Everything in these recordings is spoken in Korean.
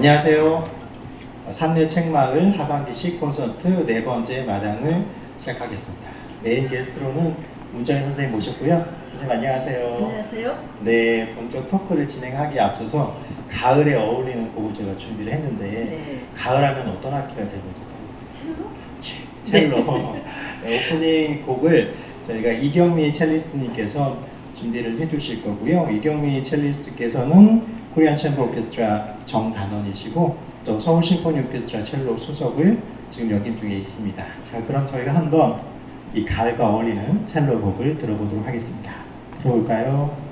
안녕하세요. 삼류 책마을 하반기식 콘서트 네 번째 마당을 시작하겠습니다. 메인 게스트로는 문정인 선생님 모셨고요. 선생님 안녕하세요. 안녕하세요. 네, 본격 토크를 진행하기에 앞서서 가을에 어울리는 곡을 제가 준비를 했는데 네. 가을하면 어떤 악기가 제일 먼저 떠오르세요? 첼로? 첼로. 네, 오프닝 곡을 저희가 이경미 첼리스트님께서 준비를 해주실 거고요. 이경미 첼리스트께서는 코리안 챔버 오케스트라 정단원이시고 또 서울 심포니 오케스트라 첼로 소속을 지금 역임 중에 있습니다. 자, 그럼 저희가 한번 이 가을과 어울리는 첼로 곡을 들어보도록 하겠습니다. 들어볼까요?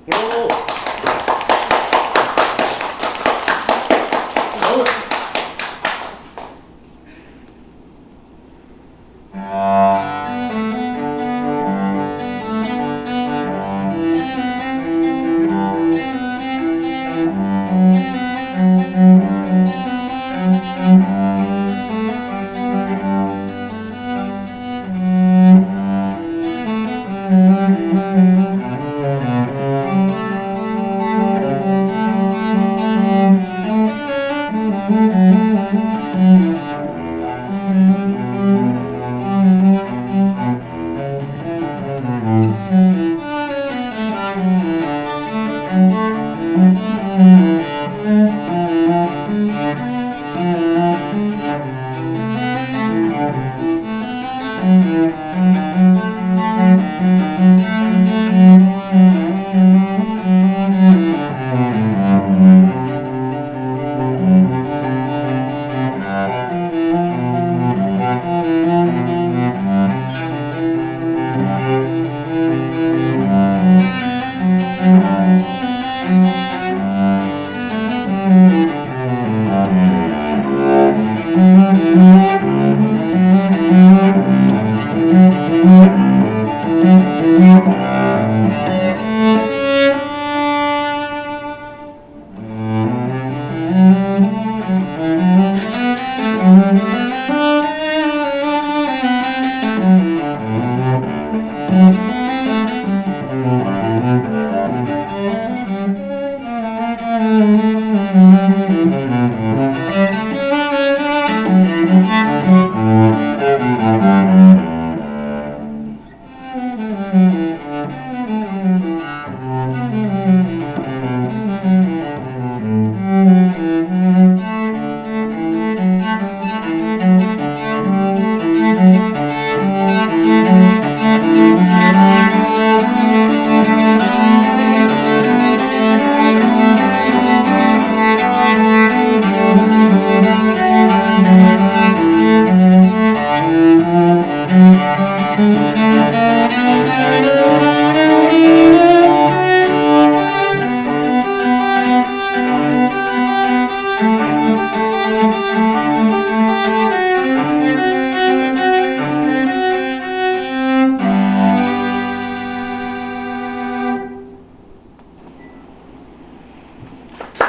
브라보!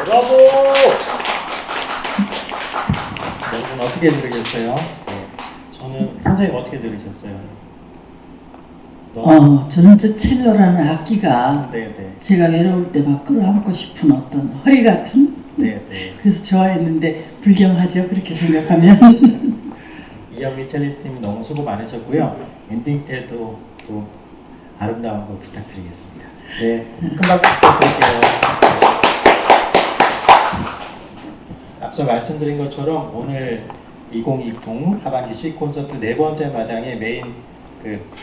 브라보! 여러분 어떻게 들으셨어요? 네. 저는 선생님 어떻게 들으셨어요? 저는 저 첼로라는 악기가 네네. 제가 외로울 때 막 끌어안고 싶은 어떤 허리 같은 네네. 그래서 좋아했는데 불경하죠 그렇게 생각하면. 이현미 첼리스트님 너무 수고 많으셨고요. 엔딩 때도 또 아름다운 걸 부탁드리겠습니다. 네, 큰 박수 부탁드릴게요. 앞서 말씀드린 것처럼 오늘 2020 하반기 C 콘서트 네 번째 마당의 메인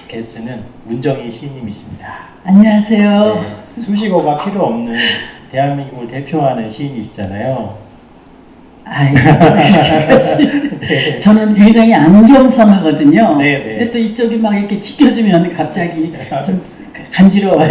게스트는 문정희 시인님이십니다. 안녕하세요. 네, 수식어가 필요 없는 대한민국을 대표하는 시인이시잖아요. 아이고 그렇지. 네. 저는 굉장히 안경선하거든요. 네, 네. 근데 또 이쪽이 막 이렇게 지켜주면 갑자기 좀 간지러워요.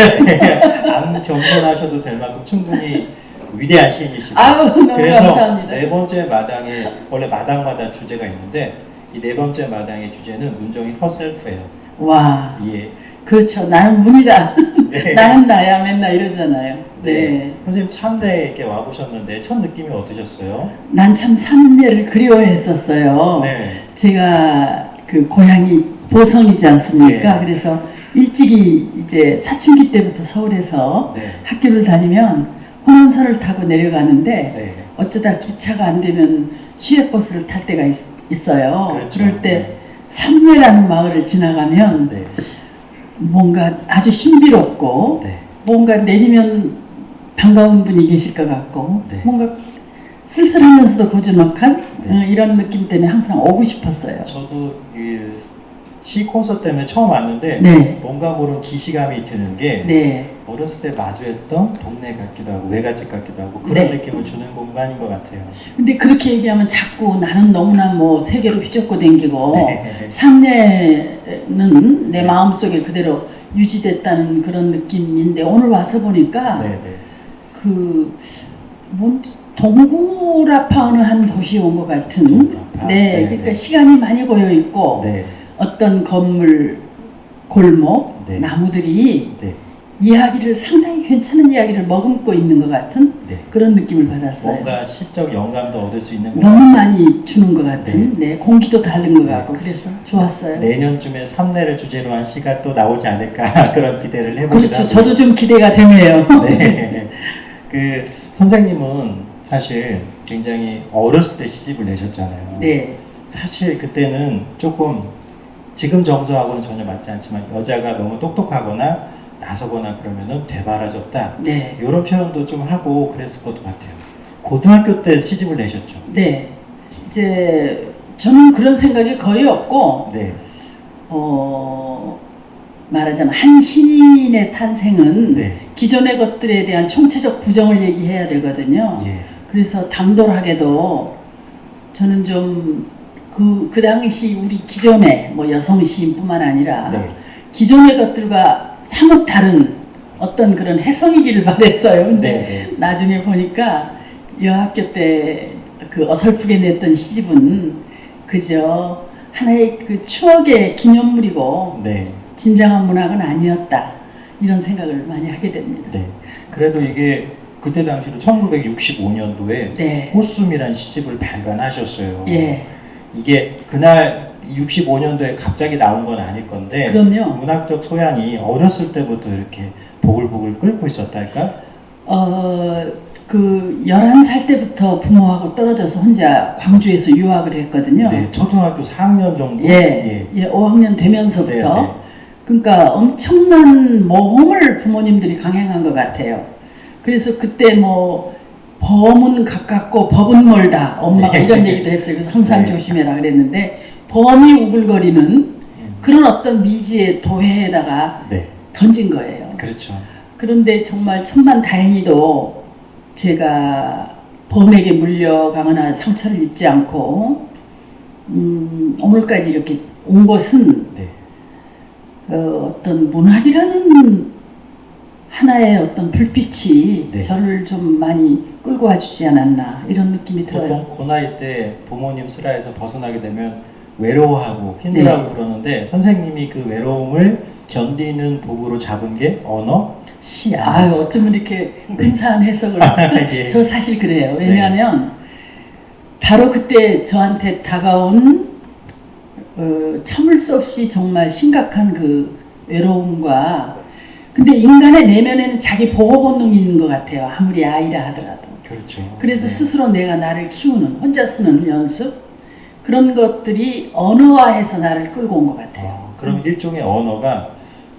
안 겸손하셔도 될 만큼 충분히 위대한 시인이시고 아우 너무 그래서 감사합니다. 네 번째 마당에 원래 마당마다 주제가 있는데 이 네 번째 마당의 주제는 문정희 herself예요. 와, 예. 그렇죠. 나는 문이다. 네. 나는 나야 맨날 이러잖아요. 네. 네. 선생님 참대에 이렇게 와보셨는데 첫 느낌이 어떠셨어요? 난 참 삼례를 그리워했었어요. 네. 제가 그 고향이 보성이지 않습니까? 네. 그래서 일찍이 이제 사춘기 때부터 서울에서 네. 학교를 다니면 호남선을 타고 내려가는데 네. 어쩌다 기차가 안 되면 시외버스를 탈 때가 있어요. 그렇죠. 그럴 때 삼례라는 마을을 지나가면 네. 뭔가 아주 신비롭고 네. 뭔가 내리면 반가운 분이 계실 것 같고 네. 뭔가 쓸쓸하면서도 고즈넉한 네. 이런 느낌 때문에 항상 오고 싶었어요. 저도 시 콘서트 때문에 처음 왔는데 네. 뭔가 모르는 기시감이 드는 게 네. 어렸을 때 마주했던 동네 같기도 하고 외갓집 같기도 하고 그런 네. 느낌을 주는 공간인 것 같아요. 근데 그렇게 얘기하면 자꾸 나는 너무나 뭐 세계로 휘젓고 댕기고 네. 삼례는 내 네. 마음속에 그대로 유지됐다는 그런 느낌인데 오늘 와서 보니까 네, 뭔 동굴아파 어느 한 도시에 온 것 같은 동굴아파? 네, 그러니까 네. 시간이 많이 고여 있고 네, 어떤 건물 골목 네. 나무들이 네, 이야기를 상당히 괜찮은 이야기를 머금고 있는 것 같은 네. 그런 느낌을 받았어요. 뭔가 시적 영감도 얻을 수 있는 것 너무 같아요. 많이 주는 것 같은 공기도 다른 것 같고 그래서 좋았어요. 내년쯤에 삼례를 주제로 한 시가 또 나오지 않을까 그런 기대를 해보기도 그렇죠. 하고요. 저도 좀 기대가 되네요. 네. 그 선생님은 사실 굉장히 어렸을 때 시집을 내셨잖아요. 네. 사실 그때는 조금 지금 정서하고는 전혀 맞지 않지만 여자가 너무 똑똑하거나 나서거나 그러면은 되바라졌다. 네. 이런 표현도 좀 하고 그랬을 것 같아요. 고등학교 때 시집을 내셨죠? 네. 이제 저는 그런 생각이 거의 없고 네. 말하자면 한 신인의 탄생은 네. 기존의 것들에 대한 총체적 부정을 얘기해야 되거든요. 예. 그래서 당돌하게도 저는 좀 그 당시 우리 기존의 뭐 여성 시인뿐만 아니라 네. 기존의 것들과 사뭇 다른 어떤 그런 해성이기를 바랬어요. 근데 네. 나중에 보니까 여학교 때 그 어설프게 냈던 시집은 그저 하나의 그 추억의 기념물이고 네. 진정한 문학은 아니었다. 이런 생각을 많이 하게 됩니다. 네. 그래도 이게 그때 당시로 1965년도에 네. 꽃숨이라는 시집을 발간하셨어요. 예. 이게 그날 65년도에 갑자기 나온 건 아닐 건데 그럼요. 문학적 소양이 어렸을 때부터 이렇게 보글보글 끓고 있었달까? 그 11살 때부터 부모하고 떨어져서 혼자 광주에서 유학을 했거든요. 네, 초등학교 4학년 정도? 예, 5학년 되면서부터. 네, 네. 그러니까 엄청난 모험을 부모님들이 강행한 것 같아요. 그래서 그때 뭐 범은 가깝고 법은 멀다. 엄마가 네. 이런 얘기도 했어요. 그래서 항상 네. 조심해라 그랬는데 범이 우글거리는 그런 어떤 미지의 도회에다가 네, 던진 거예요. 그렇죠. 그런데 정말 천만 다행히도 제가 범에게 물려가거나 상처를 입지 않고 오늘까지 이렇게 온 것은 네, 어떤 문학이라는 하나의 어떤 불빛이 네. 저를 좀 많이 끌고 와주지 않았나 이런 느낌이 들어요. 보통 그 나이 때 부모님 슬하에서 벗어나게 되면 외로워하고 힘들어하고 그러는데 선생님이 그 외로움을 견디는 도구로 잡은 게 언어, 시 아유 아니었어요? 어쩌면 이렇게 근사한 해석을 예. 저 사실 그래요. 왜냐하면 바로 그때 저한테 다가온 참을 수 없이 정말 심각한 그 외로움과 근데 인간의 내면에는 자기 보호 본능이 있는 것 같아요. 아무리 아이라 하더라도. 그렇죠. 그래서 네. 스스로 내가 나를 키우는 혼자 쓰는 연습 그런 것들이 언어화해서 나를 끌고 온 것 같아요. 그럼 일종의 언어가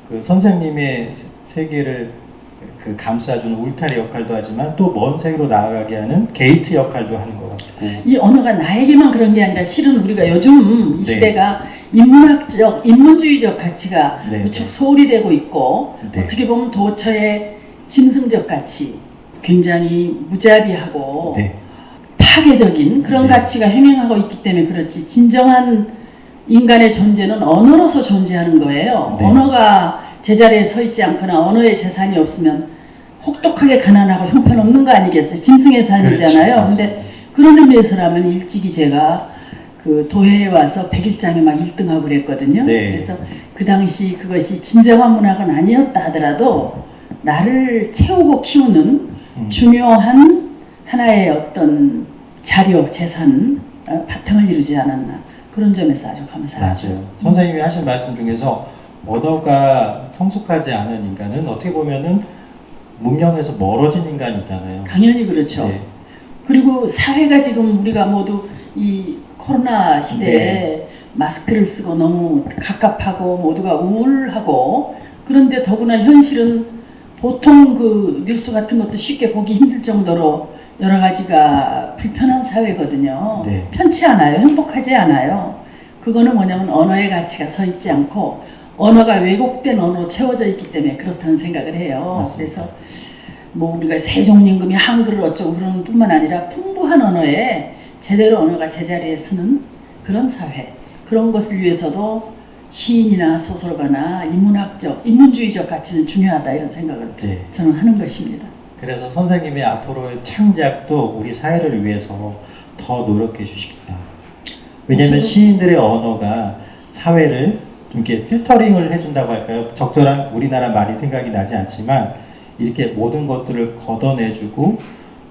그 선생님의 세계를 그 감싸주는 울타리 역할도 하지만 또 먼 세계로 나아가게 하는 게이트 역할도 하는 것 같고. 이 언어가 나에게만 그런 게 아니라 실은 우리가 요즘 이 네. 시대가 인문학적, 인문주의적 가치가 네. 무척 소홀히 되고 있고 네. 어떻게 보면 도처의 짐승적 가치 굉장히 무자비하고 네. 파괴적인 그런 네. 가치가 횡행하고 있기 때문에 그렇지 진정한 인간의 존재는 언어로서 존재하는 거예요. 네. 언어가 제자리에 서 있지 않거나 언어의 재산이 없으면 혹독하게 가난하고 형편없는 거 아니겠어요? 짐승의 삶이잖아요. 그렇죠. 근데 그런 의미에서라면 일찍이 제가 그 도회에 와서 100일장에 막 1등하고 그랬거든요. 네. 그래서 그 당시 그것이 진정한 문학은 아니었다 하더라도 나를 채우고 키우는 중요한 하나의 어떤 자료, 재산, 바탕을 이루지 않았나 그런 점에서 아주 감사하죠. 맞아요. 선생님이 하신 말씀 중에서 언어가 성숙하지 않은 인간은 어떻게 보면은 문명에서 멀어진 인간이잖아요. 당연히 그렇죠. 네. 그리고 사회가 지금 우리가 모두 이 코로나 시대에 마스크를 쓰고 너무 갑갑하고 모두가 우울하고 그런데 더구나 현실은 보통 그 뉴스 같은 것도 쉽게 보기 힘들 정도로 여러 가지가 불편한 사회거든요. 네. 편치 않아요. 행복하지 않아요. 그거는 뭐냐면 언어의 가치가 서 있지 않고 언어가 왜곡된 언어로 채워져 있기 때문에 그렇다는 생각을 해요. 맞습니다. 그래서 뭐 우리가 세종임금이 한글을 어쩌고 그러는 뿐만 아니라 풍부한 언어에 제대로 언어가 제자리에 쓰는 그런 사회 그런 것을 위해서도 시인이나 소설가나 인문학적, 인문주의적 가치는 중요하다 이런 생각을 네. 저는 하는 것입니다. 그래서 선생님의 앞으로의 창작도 우리 사회를 위해서 더 노력해 주십사. 왜냐하면 저도- 시인들의 언어가 사회를 좀 이렇게 필터링을 해준다고 할까요? 적절한 우리나라 말이 생각이 나지 않지만 이렇게 모든 것들을 걷어내주고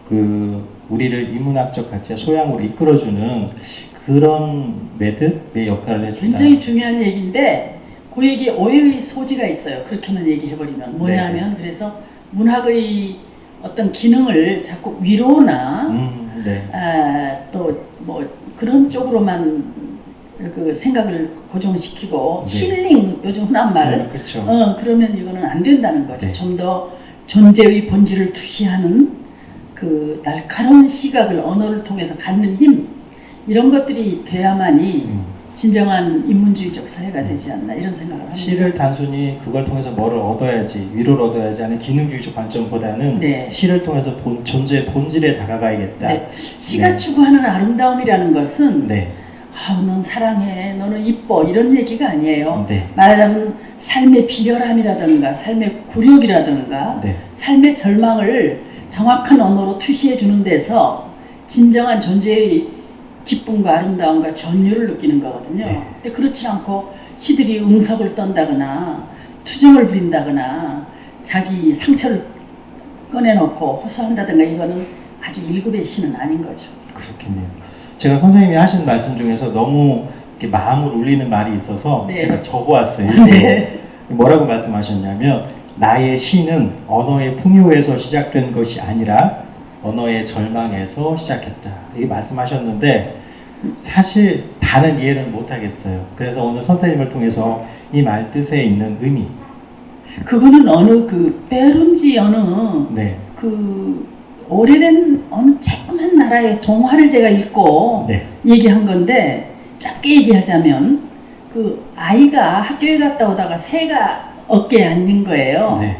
그 우리를 인문학적 가치의 소양으로 이끌어주는 그런 매듭의 역할을 해준다. 굉장히 중요한 얘기인데 그 얘기에 오해의 소지가 있어요. 그렇게만 얘기해버리면 뭐냐면 그래서 문학의 어떤 기능을 자꾸 위로나 네. 또 뭐 그런 쪽으로만 그 생각을 고정시키고 네. 힐링 요즘 흔한 말 그렇죠. 그러면 이거는 안 된다는 거죠. 네. 좀 더 존재의 본질을 투시하는 그 날카로운 시각을 언어를 통해서 갖는 힘 이런 것들이 돼야만이 진정한 인문주의적 사회가 되지 않나 이런 생각을 합니다. 시를 단순히 그걸 통해서 뭐를 얻어야지, 위로를 얻어야지 하는 기능주의적 관점보다는 네. 시를 통해서 존재의 본질에 다가가야겠다. 네. 시가 네. 추구하는 아름다움이라는 것은 네. 넌 사랑해, 너는 이뻐 이런 얘기가 아니에요. 네. 말하자면 삶의 비열함이라든가 삶의 굴욕이라든가 네. 삶의 절망을 정확한 언어로 투시해 주는 데서 진정한 존재의 기쁨과 아름다움과 전율을 느끼는 거거든요. 네. 근데 그렇지 않고 시들이 응석을 떤다거나 투정을 부린다거나 자기 상처를 꺼내놓고 호소한다든가 이거는 아주 1급의 시는 아닌 거죠. 그렇겠네요. 제가 선생님이 하신 말씀 중에서 너무 이렇게 마음을 울리는 말이 있어서 네. 제가 적어왔어요. 네. 뭐라고 말씀하셨냐면 나의 시는 언어의 풍요에서 시작된 것이 아니라 언어의 절망에서 시작했다. 이게 말씀하셨는데 사실 다는 이해는 못하겠어요. 그래서 오늘 선생님을 통해서 이 말 뜻에 있는 의미 그거는 어느 그 페룬지 어느 네. 그 오래된 어느 조그만 나라의 동화를 제가 읽고 네. 얘기한 건데 짧게 얘기하자면 그 아이가 학교에 갔다 오다가 새가 어깨에 앉는 거예요. 네.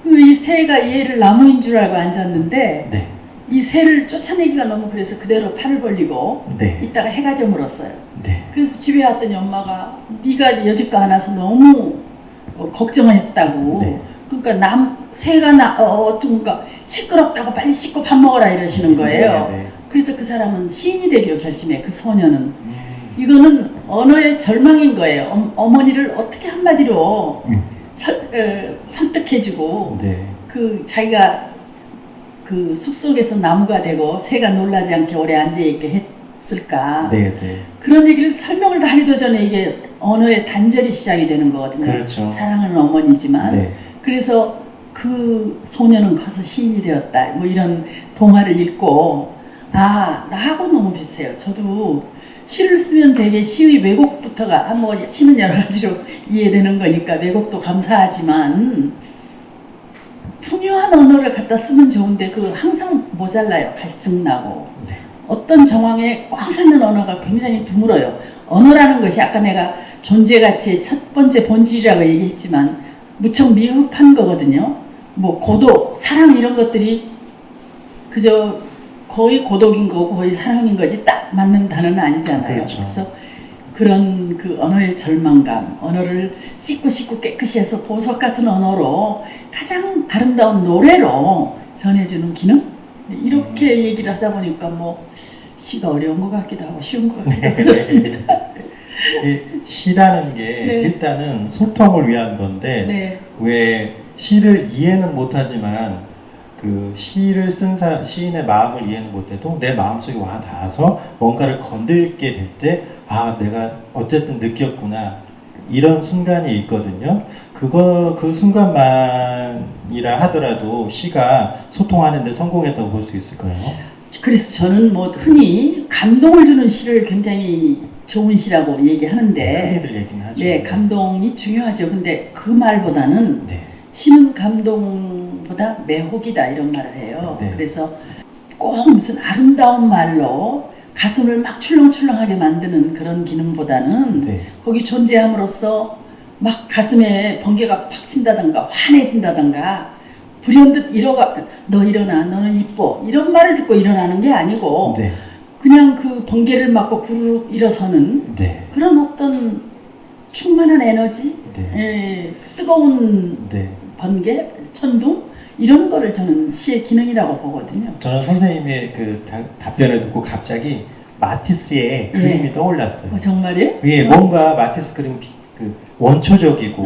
그 이 새가 얘를 나무인 줄 알고 앉았는데 네. 이 새를 쫓아내기가 너무 그래서 그대로 팔을 벌리고 네. 이따가 해가 저물었어요. 네. 그래서 집에 왔더니 엄마가 네가 여집가 안 와서 너무 걱정을 했다고. 네. 그러니까 새가 그러니까 시끄럽다고 빨리 씻고 밥 먹어라 이러시는 거예요. 네. 네. 그래서 그 사람은 시인이 되기로 결심해. 그 소녀는 음. 이거는 언어의 절망인 거예요. 어머니를 어떻게 한마디로 설득해주고 네. 그 자기가 그 숲속에서 나무가 되고 새가 놀라지 않게 오래 앉아있게 했을까. 네. 네. 그런 얘기를 설명을 다 하기도 전에 이게 언어의 단절이 시작이 되는 거거든요. 그렇죠. 사랑하는 어머니지만. 네. 그래서 그 소녀는 커서 시인이 되었다. 뭐 이런 동화를 읽고 나하고 너무 비슷해요. 저도 시를 쓰면 되게 시의 왜곡부터가 뭐 시는 여러 가지로 이해되는 거니까 왜곡도 감사하지만 풍요한 언어를 갖다 쓰면 좋은데 그 항상 모자라요. 갈증나고 네. 어떤 정황에 꽉 맞는 언어가 굉장히 드물어요. 언어라는 것이 아까 내가 존재 가치의 첫 번째 본질이라고 얘기했지만 무척 미흡한 거거든요. 뭐 고독, 사랑 이런 것들이 그저 거의 고독인 거고 거의 사랑인 거지 딱 맞는 단어는 아니잖아요. 그렇죠. 그래서 그런 그 언어의 절망감, 언어를 씻고 깨끗이 해서 보석 같은 언어로 가장 아름다운 노래로 전해주는 기능? 이렇게 얘기를 하다 보니까 뭐 시가 어려운 것 같기도 하고 쉬운 것 같기도 하고 그렇습니다. 이 시라는 게 네. 일단은 소통을 위한 건데 네. 왜 시를 이해는 못하지만 그 시를 쓴 시인의 마음을 이해는 못해도 내 마음속에 와 닿아서 뭔가를 건들게 될 때 내가 어쨌든 느꼈구나 이런 순간이 있거든요. 그 순간만이라 하더라도 시가 소통하는데 성공했다고 볼 수 있을까요? 그래서 저는 뭐 흔히 감동을 주는 시를 굉장히 좋은 시라고 얘기하는데 흔히들 얘기는 하죠. 네, 감동이 중요하죠. 근데 그 말보다는 네. 시는 감동보다 매혹이다 이런 말을 해요. 네. 그래서 꼭 무슨 아름다운 말로 가슴을 막 출렁출렁하게 만드는 그런 기능보다는 네. 거기 존재함으로써 막 가슴에 번개가 팍 친다던가 환해진다던가 불현듯 너 일어나, 너는 이뻐 이런 말을 듣고 일어나는 게 아니고 네. 그냥 그 번개를 맞고 구르륵 일어서는 네. 그런 어떤 충만한 에너지, 네. 예, 뜨거운 네. 번개, 천둥 이런 거를 저는 시의 기능이라고 보거든요. 저는 선생님의 그 답변을 듣고 갑자기 마티스의 그림이 떠올랐어요. 정말이에요? 위에 뭔가 마티스 그림 그 원초적이고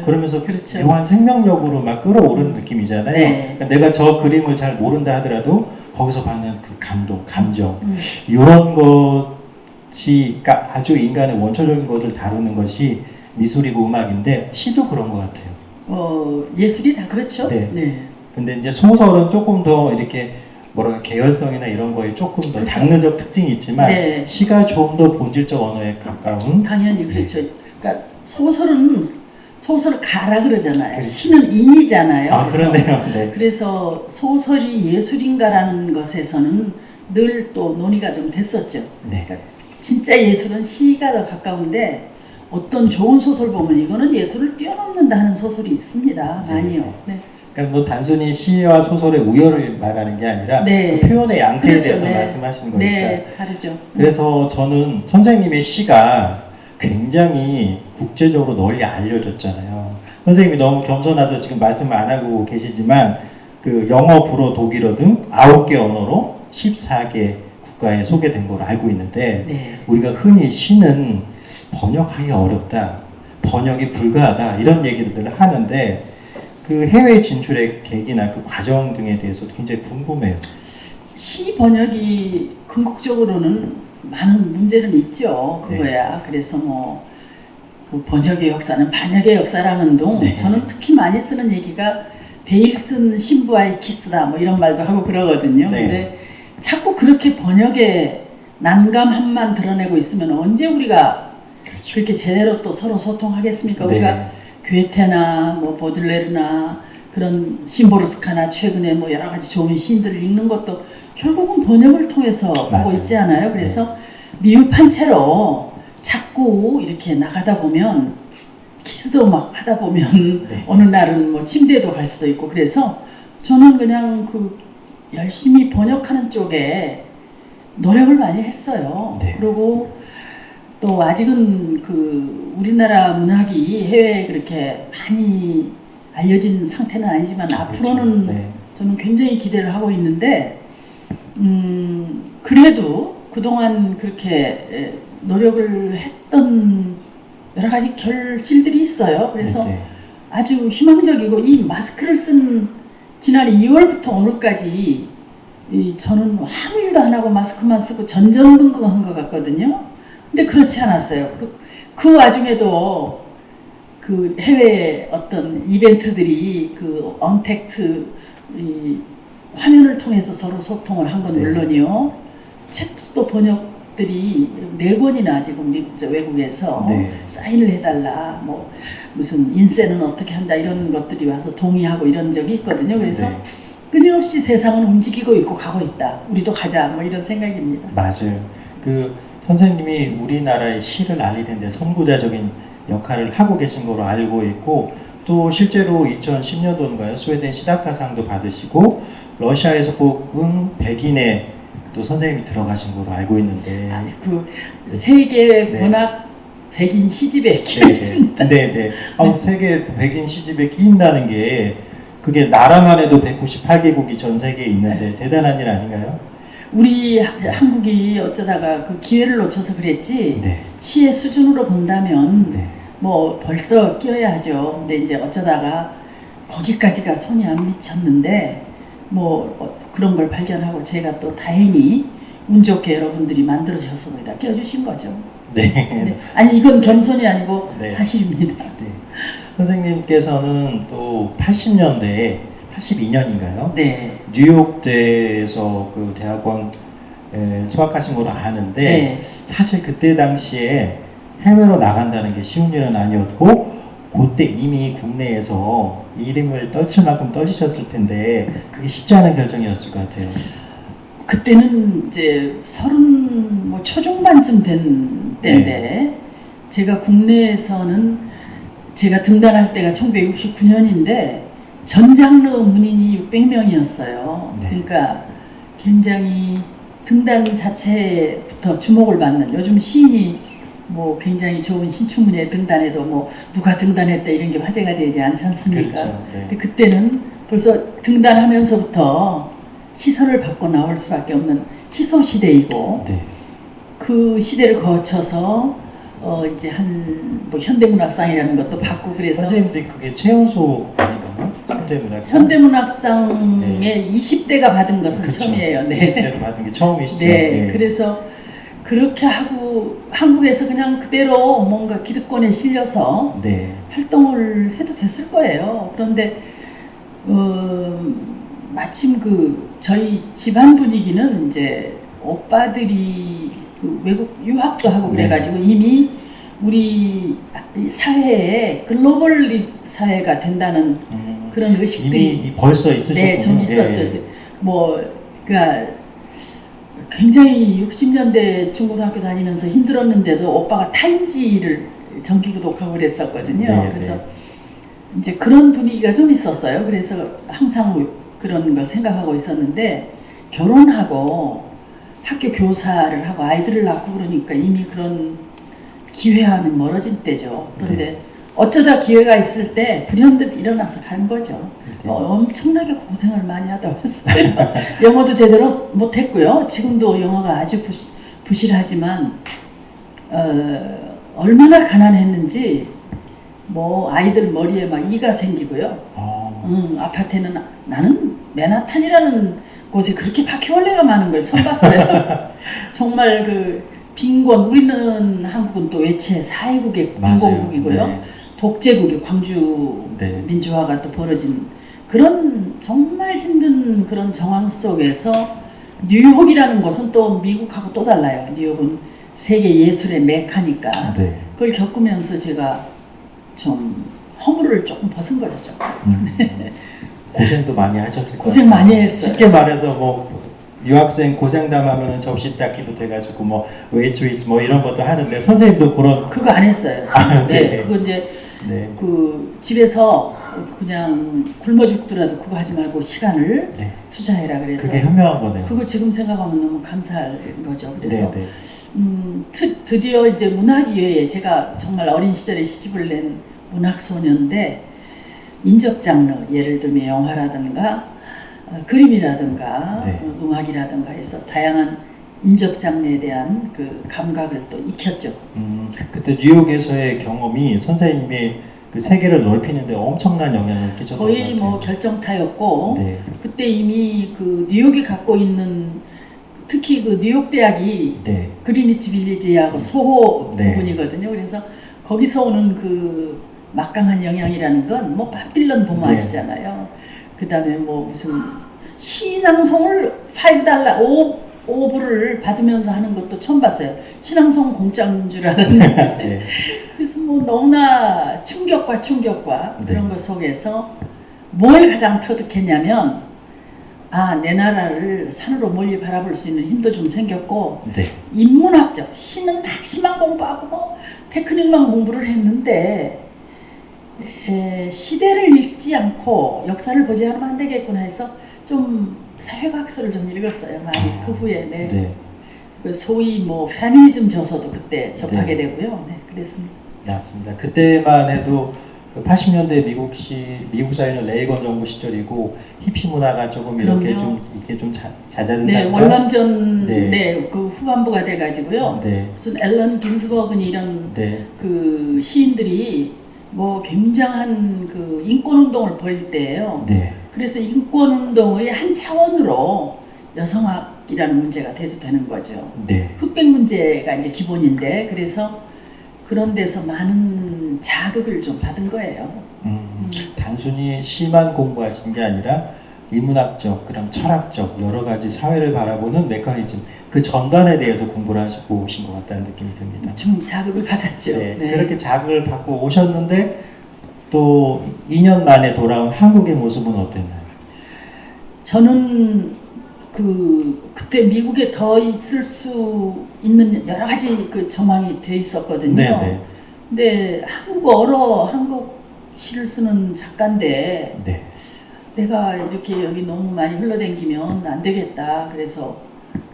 그러면서 그렇죠. 묘한 생명력으로 막 끌어오르는 느낌이잖아요. 네. 그러니까 내가 저 그림을 잘 모른다 하더라도 거기서 받는 그 감동, 감정 이런 것이 그러니까 아주 인간의 원초적인 것을 다루는 것이 미술이고 음악인데 시도 그런 것 같아요. 예술이 다 그렇죠. 네. 네. 근데 이제 소설은 조금 더 이렇게 뭐랄까 계열성이나 이런 거에 조금 더 그렇죠. 장르적 특징이 있지만 네. 시가 좀 더 본질적 언어에 가까운. 당연히 그렇죠. 그러니까 소설은 소설을 가라 그러잖아요. 그렇죠. 시는 인이잖아요. 아 그러네요. 네. 그래서 소설이 예술인가라는 것에서는 늘 또 논의가 좀 됐었죠. 네. 그러니까 진짜 예술은 시가 더 가까운데 어떤 좋은 소설 보면 이거는 예술을 뛰어넘는다 하는 소설이 있습니다. 네. 많이요. 네. 그러니까 뭐 단순히 시와 소설의 우열을 말하는 게 아니라 네. 그 표현의 양태에 그렇죠. 대해서 네. 말씀하시는 거니까. 네, 다르죠. 그래서 저는 선생님의 시가 굉장히 국제적으로 널리 알려졌잖아요. 선생님이 너무 겸손해서 지금 말씀 안 하고 계시지만 그 영어, 불어, 독일어 등 9개 언어로 14개 국가에 소개된 걸로 알고 있는데 네. 우리가 흔히 시는 번역하기 어렵다, 번역이 불가하다 이런 얘기들을 하는데 그 해외 진출의 계기나 그 과정 등에 대해서도 굉장히 궁금해요. 시 번역이 궁극적으로는 많은 문제는 있죠. 그거야. 그래서 뭐 번역의 역사는 반역의 역사라는 둥 네. 저는 특히 많이 쓰는 얘기가 베일슨 신부와의 키스다 뭐 이런 말도 하고 그러거든요. 네. 근데 자꾸 그렇게 번역의 난감함만 드러내고 있으면 언제 우리가 그렇죠. 그렇게 제대로 또 서로 소통하겠습니까? 네. 우리가 괴테나 뭐 보들레르나 그런 심보르스카나 최근에 뭐 여러 가지 좋은 시인들을 읽는 것도 결국은 번역을 통해서 맞아요. 보고 있지 않아요? 그래서 미흡한 채로 자꾸 이렇게 나가다 보면 키스도 막 하다 보면 네. 어느 날은 뭐 침대도 갈 수도 있고 그래서 저는 그냥 그 열심히 번역하는 쪽에 노력을 많이 했어요. 네. 그리고 또 아직은 그 우리나라 문학이 해외에 그렇게 많이 알려진 상태는 아니지만 앞으로는 네. 저는 굉장히 기대를 하고 있는데 그래도 그동안 그렇게 노력을 했던 여러 가지 결실들이 있어요. 그래서 네. 아주 희망적이고 이 마스크를 쓴 지난 2월부터 오늘까지 저는 아무 일도 안 하고 마스크만 쓰고 전전긍긍한 것 같거든요. 근데 그렇지 않았어요. 그 와중에도 그 해외 어떤 이벤트들이 그 언택트 화면을 통해서 서로 소통을 한 건 네. 물론이요. 책도 번역들이 4권이나 지금 외국에서 네. 사인을 해달라. 뭐 무슨 인쇄는 어떻게 한다 이런 것들이 와서 동의하고 이런 적이 있거든요. 그래서 네. 끊임없이 세상은 움직이고 있고 가고 있다. 우리도 가자. 뭐 이런 생각입니다. 맞아요. 그 선생님이 우리나라의 시를 알리는 데 선구자적인 역할을 하고 계신 걸로 알고 있고 또 실제로 2010년도인가요? 스웨덴 시다카상도 받으시고 러시아에서 뽑은 백인의 또 선생님이 들어가신 걸로 알고 있는데 그 세계 네. 문학 백인 시집에 끼었습니다. 네. 세계 백인 시집에 끼인다는 게 그게 나라만 해도 198개국이 전 세계에 있는데 대단한 일 아닌가요? 우리 한국이 어쩌다가 그 기회를 놓쳐서 그랬지 네. 시의 수준으로 본다면 네. 뭐 벌써 끼어야 하죠. 근데 이제 어쩌다가 거기까지가 손이 안 미쳤는데 뭐 그런 걸 발견하고 제가 또 다행히 운 좋게 여러분들이 만들어주셔서 거기다 끼워주신 거죠. 네. 네. 아니 이건 겸손이 아니고 네. 사실입니다. 네. 선생님께서는 또 80년대에 82년인가요? 네. 뉴욕대에서 그 대학원 수학하신 걸로 아는데 네. 사실 그때 당시에 해외로 나간다는 게 쉬운 일은 아니었고 그때 이미 국내에서 이름을 떨칠 만큼 떨치셨을 텐데 그게 쉽지 않은 결정이었을 것 같아요. 그때는 이제 30 뭐 초중반쯤 된 때인데 제가 국내에서는 제가 등단할 때가 1969년인데 전 장르 문인이 600명이었어요. 네. 그러니까 굉장히 등단 자체부터 주목을 받는 요즘 시인이 뭐 굉장히 좋은 신춘문예 등단해도 뭐 누가 등단했다 이런 게 화제가 되지 않지 않습니까? 그렇죠. 네. 근데 그때는 벌써 등단하면서부터 시선을 받고 나올 수밖에 없는 희소 시대이고 네. 그 시대를 거쳐서 이제 뭐 현대문학상이라는 것도 받고 그래서 선생님들 그게 최연소 아닌가요? 현대문학상? 현대문학상에 네. 20대가 받은 것은 그렇죠. 처음이에요. 네. 20대로 받은 게 처음이시죠? 네. 그래서 그렇게 하고 한국에서 그냥 그대로 뭔가 기득권에 실려서 네. 활동을 해도 됐을 거예요. 그런데 마침 저희 집안 분위기는 이제 오빠들이 그 외국 유학도 하고 네. 그래가지고 이미 우리 사회에 글로벌 사회가 된다는 그런 의식들이 이미 벌써 있으셨군요. 네, 좀 있었죠. 뭐 그러니까 굉장히 60년대 중고등학교 다니면서 힘들었는데도 오빠가 타임지를 정기구독하고 그랬었거든요. 네, 그래서 네. 이제 그런 분위기가 좀 있었어요. 그래서 항상 그런 걸 생각하고 있었는데 결혼하고 학교 교사를 하고 아이들을 낳고 그러니까 이미 그런 기회와는 멀어진 때죠. 그런데 네. 어쩌다 기회가 있을 때 불현듯 일어나서 간 거죠. 네. 엄청나게 고생을 많이 하다 왔어요. 영어도 제대로 못했고요. 지금도 영어가 아주 부실하지만 얼마나 가난했는지 뭐 아이들 머리에 막 이가 생기고요. 아파트에는 나는 맨하탄이라는 곳에 그렇게 바퀴벌레가 많은 걸 처음 봤어요. 정말 빈곤, 우리는 한국은 또 외채 사회국의 빈곤국이고요. 네. 독재국이 광주 네. 민주화가 또 벌어진 그런 정말 힘든 그런 정황 속에서 뉴욕이라는 곳은 또 미국하고 또 달라요. 뉴욕은 세계 예술의 메카니까 네. 그걸 겪으면서 제가 좀 허물을 조금 벗은 거죠. 고생도 많이 하셨을 거예요. 고생 많이 했어요. 쉽게 말해서 뭐 유학생 고생담 하면 접시 닦기부터 해가지고 뭐 웨이트리스 뭐 이런 것도 하는데 선생님도 그런 그거 안 했어요. 네, 그거 이제 네. 집에서 그냥 굶어 죽더라도 그거 하지 말고 시간을 네. 투자해라 그래서 그게 현명한 거네요. 그거 지금 생각하면 너무 감사한 거죠. 그래서 네, 드디어 이제 문학이외에 제가 정말 어린 시절에 시집을 낸 문학소녀인데 인적 장르 예를 들면 영화라든가 그림이라든가 네. 음악이라든가 해서 다양한 인적 장르에 대한 그 감각을 또 익혔죠. 그때 뉴욕에서의 경험이 선생님이 그 세계를 넓히는데 엄청난 영향을 끼쳤던 것 같아요. 거의 뭐 결정타였고 네. 그때 이미 그 뉴욕이 갖고 있는 특히 그 뉴욕 대학이 네. 그리니치 빌리지하고 소호 네. 부분이거든요. 그래서 거기서 오는 그 막강한 영향이라는 건 뭐 밥 딜런 보면 네. 아시잖아요. 그 다음에 뭐 무슨 신앙송을 $5 5불을 받으면서 하는 것도 처음 봤어요. 신앙송 공짜인 줄 알았는데 네. 그래서 뭐 너무나 충격과 네. 그런 것 속에서 뭘 가장 터득했냐면 내 나라를 산으로 멀리 바라볼 수 있는 힘도 좀 생겼고 네. 인문학적 신은 막 희망 공부하고 뭐 테크닉만 공부를 했는데 시대를 읽지 않고 역사를 보지 않으면 안 되겠구나 해서 좀 사회과학서를 좀 읽었어요. 많이 그 후에 네. 소위 뭐 페미니즘 저서도 그때 접하게 네. 되고요. 네, 그랬습니다. 맞습니다. 그때만 해도 그 80년대 미국 사회는 레이건 정부 시절이고 히피 문화가 조금 이렇게 좀 잦아든다. 네, 월남전 네. 그 후반부가 돼가지고요. 네. 무슨 앨런 긴스버그니 이런 네. 그 시인들이 뭐 굉장한 그 인권 운동을 벌일 때예요. 네. 그래서 인권 운동의 한 차원으로 여성학이라는 문제가 돼도 되는 거죠. 네. 흑백 문제가 이제 기본인데 그래서 그런 데서 많은 자극을 좀 받은 거예요. 단순히 시만 공부하신 게 아니라 인문학적, 그럼 철학적 여러 가지 사회를 바라보는 메커니즘 그 전반에 대해서 공부를 하시고 오신 것 같다는 느낌이 듭니다. 좀 자극을 받았죠. 네. 네. 그렇게 자극을 받고 오셨는데 또 2년 만에 돌아온 한국의 모습은 어땠나요? 저는 그때 미국에 더 있을 수 있는 여러 가지 그 전망이 돼 있었거든요. 네. 근데 한국 시를 쓰는 작가인데 네. 내가 이렇게 여기 너무 많이 흘러댕기면 안 되겠다. 그래서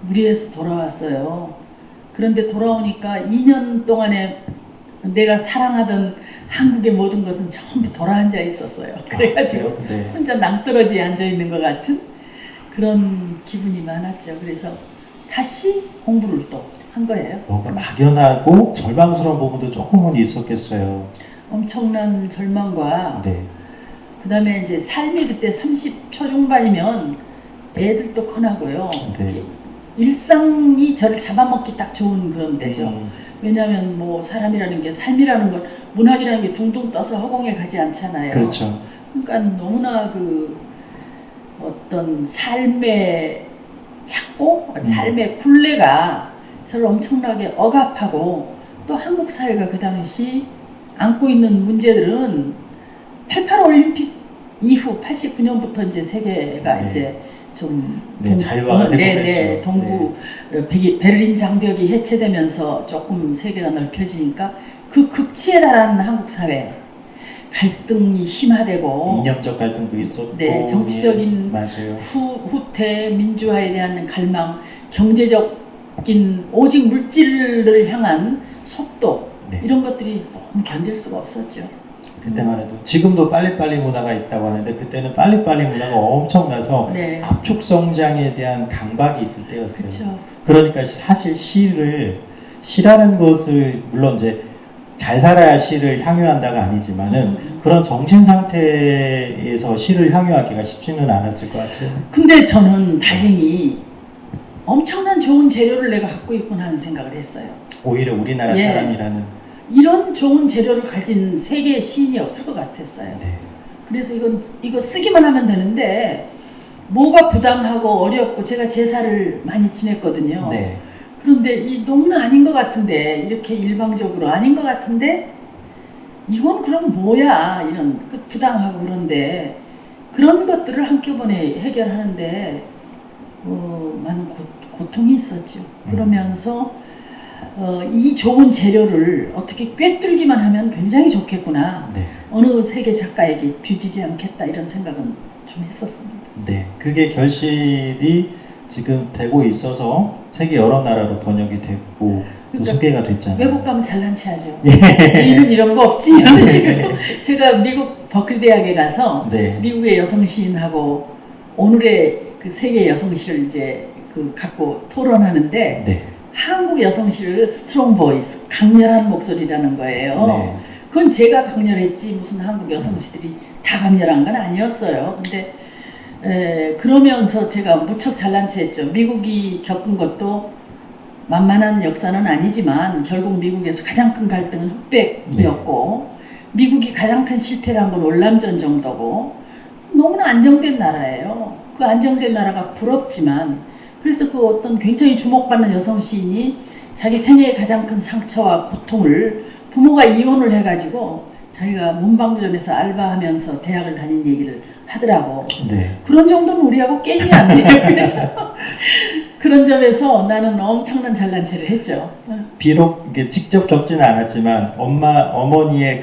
무리해서 돌아왔어요. 그런데 돌아오니까 2년 동안에 내가 사랑하던 한국의 모든 것은 전부 돌아앉아 있었어요. 그래가지고 네. 혼자 낭떠러지에 앉아 있는 것 같은 그런 기분이 많았죠. 그래서 다시 공부를 또 한 거예요. 뭔가 막연하고 절망스러운 부분도 조금은 있었겠어요. 엄청난 절망과 네. 그 다음에 이제 삶이 그때 30 초중반이면 애들도 커나고요. 네. 일상이 저를 잡아먹기 딱 좋은 그런 때죠. 왜냐하면 뭐 사람이라는 게 삶이라는 건 문학이라는 게 둥둥 떠서 허공에 가지 않잖아요. 그렇죠. 그러니까 너무나 그 어떤 삶의 착고, 삶의 굴레가 저를 엄청나게 억압하고 또 한국 사회가 그 당시 안고 있는 문제들은 88 올림픽 이후 89년부터 이제 세계가 네. 이제 좀 네, 자유화가 되고 네, 그랬죠. 동부 베를린 장벽이 해체되면서 조금 세계가 넓혀지니까 그 극치에 달한 한국 사회 갈등이 심화되고 이념적 갈등도 있었고, 네, 정치적인 예, 맞아요. 후퇴 민주화에 대한 갈망, 경제적인 오직 물질을 향한 속도 네. 이런 것들이 너무 견딜 수가 없었죠. 그때만 해도 지금도 빨리빨리 문화가 있다고 하는데 그때는 빨리빨리 문화가 엄청나서 네, 압축 성장에 대한 강박이 있을 때였어요. 그렇죠. 그러니까 사실 시라는 것을 물론 이제 잘 살아야 시를 향유한다가 아니지만은 그런 정신 상태에서 시를 향유하기가 쉽지는 않았을 것 같아요. 근데 저는 다행히 엄청난 좋은 재료를 내가 갖고 있구나 하는 생각을 했어요. 오히려 우리나라 예. 사람이라는. 이런 좋은 재료를 가진 세계 시인이 없을 것 같았어요. 네. 그래서 이거 쓰기만 하면 되는데 뭐가 부당하고 어렵고 제가 제사를 많이 지냈거든요. 네. 그런데 이 너무나 아닌 것 같은데 이렇게 일방적으로 아닌 것 같은데 이건 그럼 뭐야 이런 부당하고 그런데 그런 것들을 한꺼번에 해결하는데 많은 고통이 있었죠. 그러면서 이 좋은 재료를 어떻게 꿰뚫기만 하면 굉장히 좋겠구나. 네. 어느 세계 작가에게 뒤지지 않겠다 이런 생각은 좀 했었습니다. 네. 그게 결실이 지금 되고 있어서 세계 여러 나라로 번역이 됐고 또 그러니까 소개가 됐잖아요. 외국 가면 잘난 체 하죠. 예. 너희는 이런 거 없지? 이런 식으로. 제가 미국 버클리 대학에 가서 네. 미국의 여성 시인하고 오늘의 그 세계 여성 시를 이제 갖고 토론하는데 네. 한국 여성 시를 스트롱 보이스, 강렬한 목소리라는 거예요. 네. 그건 제가 강렬했지 무슨 한국 여성 시들이 다 강렬한 건 아니었어요. 근데 그러면서 제가 무척 잘난 체 했죠. 미국이 겪은 것도 만만한 역사는 아니지만 결국 미국에서 가장 큰 갈등은 흑백이었고 미국이 가장 큰 실패를 한 건 월남전 정도고 너무나 안정된 나라예요. 그 안정된 나라가 부럽지만 그래서 그 어떤 굉장히 주목받는 여성 시인이 자기 생애의 가장 큰 상처와 고통을 부모가 이혼을 해가지고 자기가 문방구점에서 알바하면서 대학을 다닌 얘기를 하더라고. 네. 그런 정도는 우리하고 게임이 안 돼요. 그래서 그런 점에서 나는 엄청난 잘난 체를 했죠. 비록 이게 직접 겪지는 않았지만 어머니의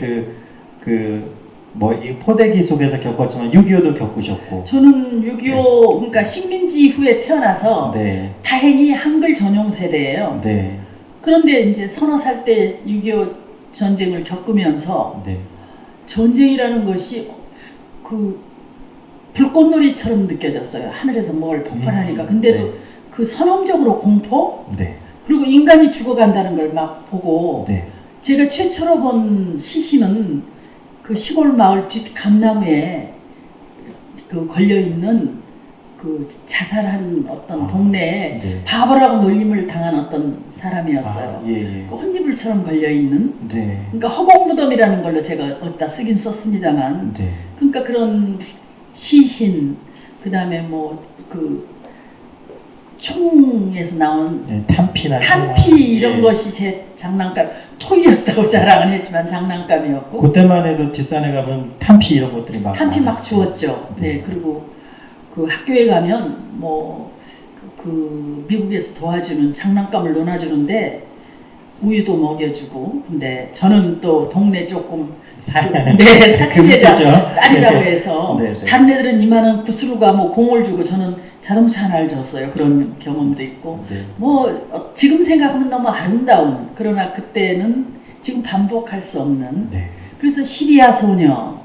이 포대기 속에서 겪었지만 6.25도 겪으셨고. 저는 6.25 그러니까 식민지 이후에 태어나서 네. 다행히 한글 전용 세대예요. 네. 그런데 이제 서너 살 때 6.25 전쟁을 겪으면서 네. 전쟁이라는 것이 불꽃놀이처럼 느껴졌어요. 하늘에서 뭘 폭발하니까. 근데도 네. 그 선언적으로 공포 네. 그리고 인간이 죽어간다는 걸 막 보고 네. 제가 최초로 본 시신은 그 시골 마을 뒷 감나무에 걸려있는 자살한 어떤 동네에 네. 바보라고 놀림을 당한 어떤 사람이었어요. 예. 그 혼이불처럼 걸려있는 네. 그러니까 허공무덤이라는 걸로 제가 어디다 쓰긴 썼습니다만 네. 그러니까 그런 시신 그 다음에 총에서 나온 네. 탄피 이런 예. 것이 제 장난감 토이였다고 자랑은 했지만 장난감이었고 그때만 해도 뒷산에 가면 탄피 이런 것들이 막 탄피 막 많았어요. 주었죠. 네. 네. 그리고 그 학교에 가면 미국에서 도와주는 장난감을 논아주는데 우유도 먹여주고 근데 저는 또 동네 조금 사치에다 딸이라고 해서 네. 다른 애들은 이만한 구스루가 공을 주고 저는 자동차 하나를 줬어요. 그런 경험도 있고 네. 뭐 지금 생각하면 너무 아름다운 그러나 그때는 지금 반복할 수 없는 네. 그래서 시리아 소녀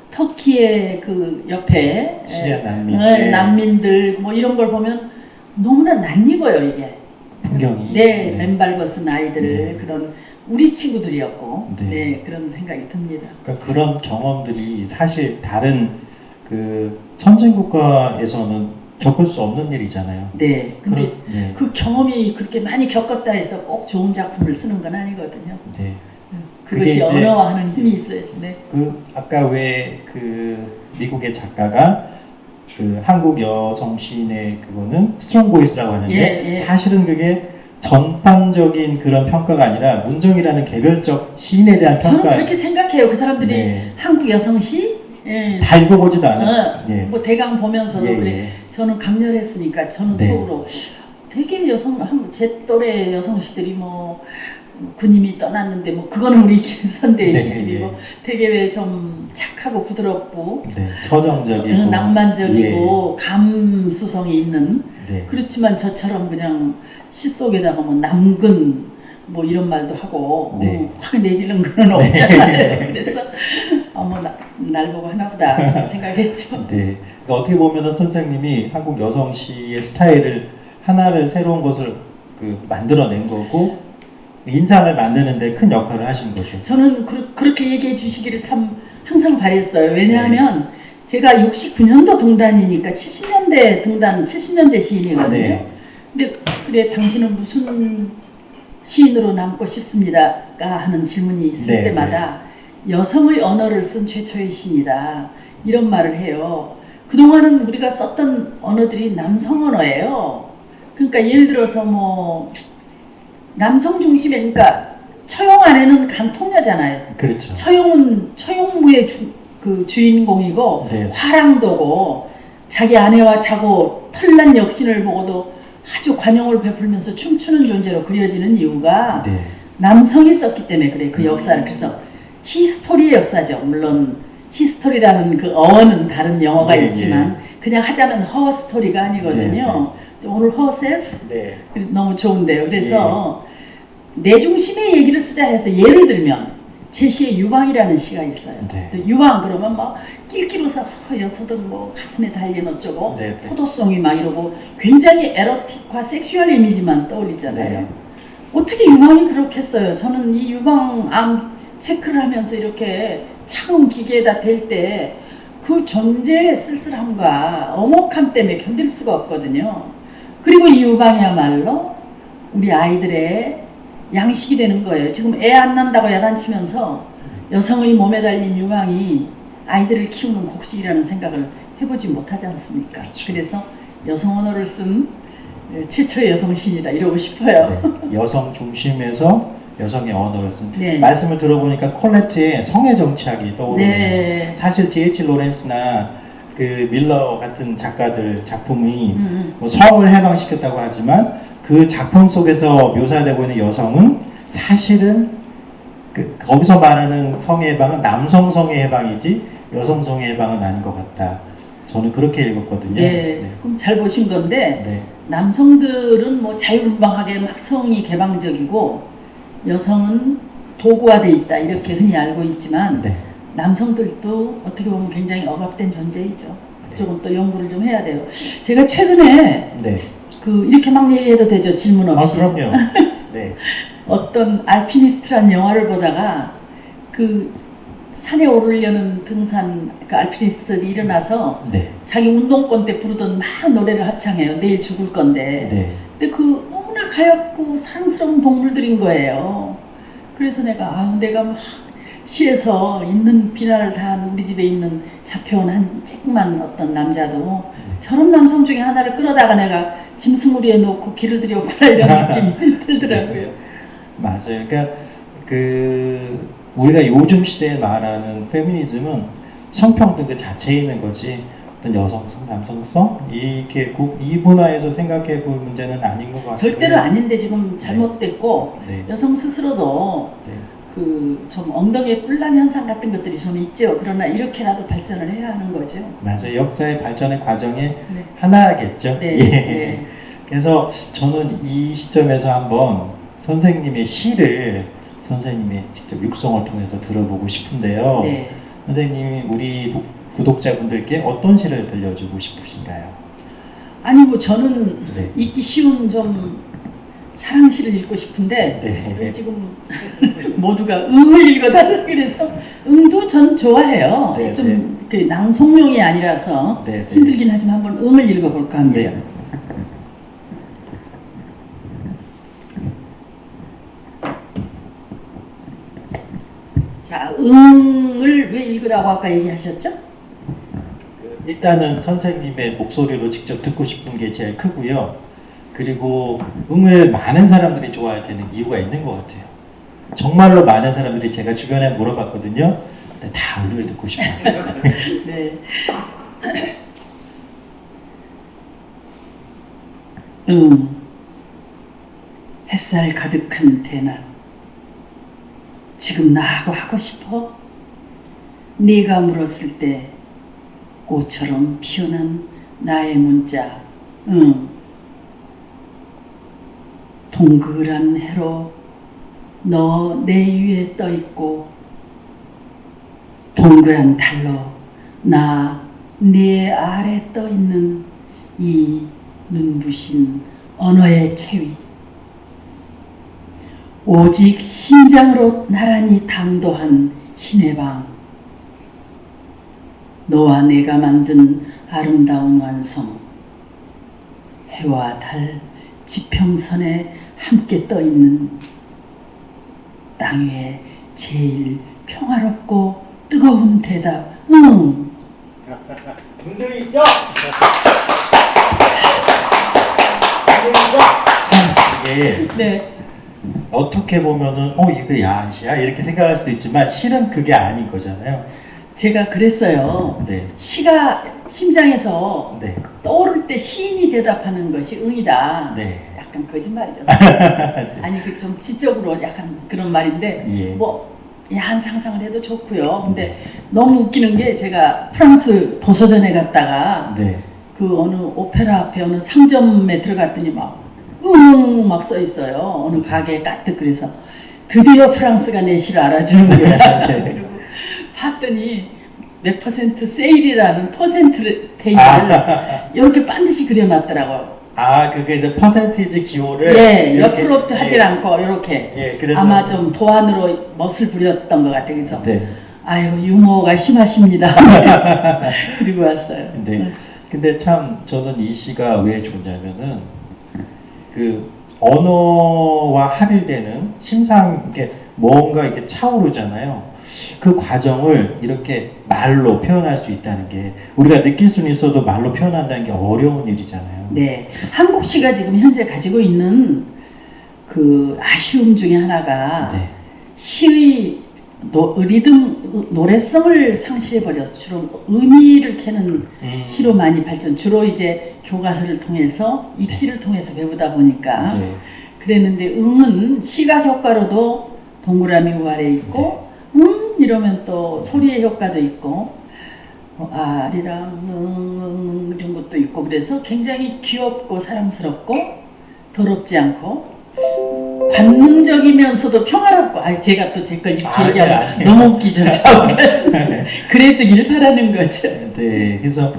터키의 그 옆에 시리아 난민. 난민들 뭐 이런 걸 보면 너무나 낯익어요 이게 풍경이. 네, 맨발 벗은 아이들 네. 그런 우리 친구들이었고 네. 네, 그런 생각이 듭니다. 그러니까 그런 경험들이 사실 다른 그 선진 국가에서는 겪을 수 없는 일이잖아요. 네, 근데 네. 그 경험이 그렇게 많이 겪었다 해서 꼭 좋은 작품을 쓰는 건 아니거든요. 네. 그것이 그게 이제 언어화하는 힘이 있어야지. 네. 그 아까 왜 그 미국의 작가가 그 한국 여성 시인의 그거는 스트롱 보이스라고 하는데 예, 예. 사실은 그게 전반적인 그런 평가가 아니라 문정이라는 개별적 시인에 대한 저는 평가. 그렇게 생각해요. 그 사람들이 네. 한국 여성시 예. 다 읽어보지도 않아요. 예. 뭐 대강 보면서도 예, 그래 예. 저는 강렬했으니까 저는 네. 속으로 되게 제 또래 여성시들이 뭐 군임이 떠났는데 뭐 그거는 우리 김선대의 네, 시집이고 예. 되게 왜 좀 착하고 부드럽고 네. 서정적이고 낭만적이고 감수성이 있는 예. 네. 그렇지만 저처럼 그냥 시 속에다가 뭐 남근 뭐 이런 말도 하고 네. 확 내지른 건 없잖아요. 그래서 날 보고 하나보다 그런 생각했죠. 네. 그러니까 어떻게 보면은 선생님이 한국 여성 시의 스타일을 하나를 새로운 것을 그 만들어낸 거고 인상을 만드는데 큰 역할을 하신 거죠. 저는 그렇게 얘기해 주시기를 참 항상 바랬어요. 왜냐하면 제가 69년도 등단이니까 70년대 등단, 70년대 시인이거든요. 네. 근데 그래 당신은 무슨 시인으로 남고 싶습니다가 하는 질문이 있을 네, 때마다 여성의 언어를 쓴 최초의 시인이다 이런 말을 해요. 그동안은 우리가 썼던 언어들이 남성 언어예요. 그러니까 예를 들어서 뭐 남성 중심의 그러니까 처용 안에는 간통녀잖아요. 그렇죠. 처용무의 주인공이고 네. 화랑도고 자기 아내와 자고 털난 역신을 보고도 아주 관용을 베풀면서 춤추는 존재로 그려지는 이유가 네. 남성이 썼기 때문에 그래 그 역사를. 그래서 히스토리의 역사죠. 물론 히스토리라는 그 어원은 다른 영어가 네, 있지만 그냥 하자면 허 스토리가 아니거든요. 오늘 허셀프 네. 너무 좋은데요. 그래서 내 중심의 얘기를 쓰자 해서 예를 들면 제 시에 유방이라는 시가 있어요. 네. 유방 그러면 막 낄끼로서 여서든 뭐 가슴에 달린 어쩌고 네. 포도송이 막 이러고 굉장히 에로틱과 섹슈얼 이미지만 떠올리잖아요. 네. 어떻게 유방이 그렇겠어요? 저는 이 유방암 체크를 하면서 이렇게 차가운 기계에다 댈 때 그 존재의 쓸쓸함과 엄혹함 때문에 견딜 수가 없거든요. 그리고 이 유방이야말로 우리 아이들의 양식이 되는 거예요. 지금 애 안 난다고 야단치면서 여성의 몸에 달린 유방이 아이들을 키우는 곡식이라는 생각을 해보지 못하지 않습니까? 그렇죠. 그래서 여성 언어를 쓴 최초의 여성 시인이다 이러고 싶어요. 네. 여성 중심에서 여성의 언어를 쓴 네. 말씀을 들어보니까 콜레트의 성의 정치학이 떠오르네요. 네. 사실 D.H. 로렌스나 그 밀러 같은 작가들 작품이 음. 뭐 성을 해방시켰다고 하지만 그 작품 속에서 묘사되고 있는 여성은 사실은 거기서 말하는 성의 해방은 남성 성의 해방이지 여성 성의 해방은 아닌 것 같다. 저는 그렇게 읽었거든요. 네. 조금 잘 보신 건데 네. 남성들은 뭐 자유분방하게 막 성이 개방적이고 여성은 도구화돼 있다 이렇게 흔히 알고 있지만 네. 남성들도 어떻게 보면 굉장히 억압된 존재이죠. 그쪽은 또 연구를 좀 해야 돼요. 제가 최근에 네. 이렇게 막 얘기해도 되죠? 질문 아, 없이. 그럼요. 네. 어떤 알피니스트란 영화를 보다가 그 산에 오르려는 등산 그 알피니스트들이 일어나서 네. 자기 운동권 때 부르던 막 노래를 합창해요. 내일 죽을 건데. 네. 근데 너무나 가엽고 사랑스러운 동물들인 거예요. 그래서 내가 막 시에서 있는 비난을 다한 우리 집에 있는 잡혀온 한 쬐끄만 어떤 남자도 저런 남성 중에 하나를 끌어다가 내가 짐승우리에 놓고 길을 들였구나 이런 느낌이 들더라고요. 맞아요. 그러니까 우리가 요즘 시대에 말하는 페미니즘은 성평등 그 자체에 있는 거지 어떤 여성성, 남성성 이렇게 이분화해서 생각해 볼 문제는 아닌 것 같아요. 절대로 아닌데 지금 잘못됐고 네. 여성 스스로도 네. 그 좀 엉덩이에 뿔난 현상 같은 것들이 좀 있죠. 그러나 이렇게라도 발전을 해야 하는 거죠. 맞아요. 역사의 발전의 과정의 네. 하나겠죠. 네. 예. 네. 그래서 저는 이 시점에서 한번 선생님의 시를 선생님의 직접 육성을 통해서 들어보고 싶은데요. 네. 선생님이 우리 구독자분들께 어떤 시를 들려주고 싶으신가요? 아니 뭐 저는 네. 읽기 쉬운 좀 사랑시를 읽고 싶은데 네. 지금 모두가 응을 읽어달라 그래서 응도 전 좋아해요. 네, 좀 그 낭송용이 아니라서 네, 네. 힘들긴 하지만 한번 응을 읽어볼까 합니다. 네. 자, 응을 왜 읽으라고 아까 얘기하셨죠? 일단은 선생님의 목소리로 직접 듣고 싶은 게 제일 크고요. 그리고 응을 많은 사람들이 좋아할 때는 이유가 있는 것 같아요. 정말로 많은 사람들이 제가 주변에 물어봤거든요. 근데 다 응을 듣고 싶어요. 네. 햇살 가득한 대낮. 지금 나하고 하고 싶어? 네가 물었을 때 꽃처럼 피어난 나의 문자. 동그란 해로 너 내 위에 떠 있고 동그란 달로 나 네 아래 떠 있는 이 눈부신 언어의 체위. 오직 심장으로 나란히 당도한 신의 방. 너와 내가 만든 아름다운 완성. 해와 달 지평선에 함께 떠 있는 땅 위에 제일 평화롭고 뜨거운 대답. 분명히 있죠? 참 이게 네. 어떻게 보면은 이거 야시야 이렇게 생각할 수도 있지만 실은 그게 아닌 거잖아요. 제가 그랬어요. 네, 시가 심장에서 네, 떠오를 때 시인이 대답하는 것이 응이다. 네. 약간 거짓말이죠. 아니 그 좀 지적으로 약간 그런 말인데 예. 뭐 야한 상상을 해도 좋고요. 근데 너무 웃기는 게 제가 프랑스 도서전에 갔다가 네. 그 어느 오페라 앞에 어느 상점에 들어갔더니 막 써 있어요. 어느 가게에 까뜩. 그래서 드디어 프랑스가 내 시를 알아주는구나. 네. 그리고 봤더니 몇 퍼센트 세일이라는 퍼센트 테이블 이렇게 반드시 그려놨더라고요. 그게 이제 퍼센티지 기호를 네, 이렇게, 옆으로 하질 않고 이렇게. 예, 그래서 아마 좀 도안으로 멋을 부렸던 것 같아요. 그래서 네. 아유 유머가 심하십니다. 그리고 왔어요. 네. 근데 참 저는 이 시가 왜 좋냐면은 그 언어와 합일되는 심상 이게 뭔가 이렇게 차오르잖아요. 그 과정을 이렇게 말로 표현할 수 있다는 게 우리가 느낄 수는 있어도 말로 표현한다는 게 어려운 일이잖아요. 네, 한국 시가 지금 현재 가지고 있는 그 아쉬움 중에 하나가 네. 시의 리듬, 노래성을 상실해 버려서 주로 의미를 캐는 시로 많이 발전. 주로 이제 교과서를 통해서 입시를 통해서 배우다 보니까 네. 그랬는데 응은 시각 효과로도 동그라미 아래 있고 이러면 또 소리의 효과도 있고 아리랑 이런 것도 있고 그래서 굉장히 귀엽고 사랑스럽고 더럽지 않고 관능적이면서도 평화롭고 제가 또 제 걸 이렇게 얘기하면 너무 웃기죠. 그래주길 바라는 거죠. 네, 그래서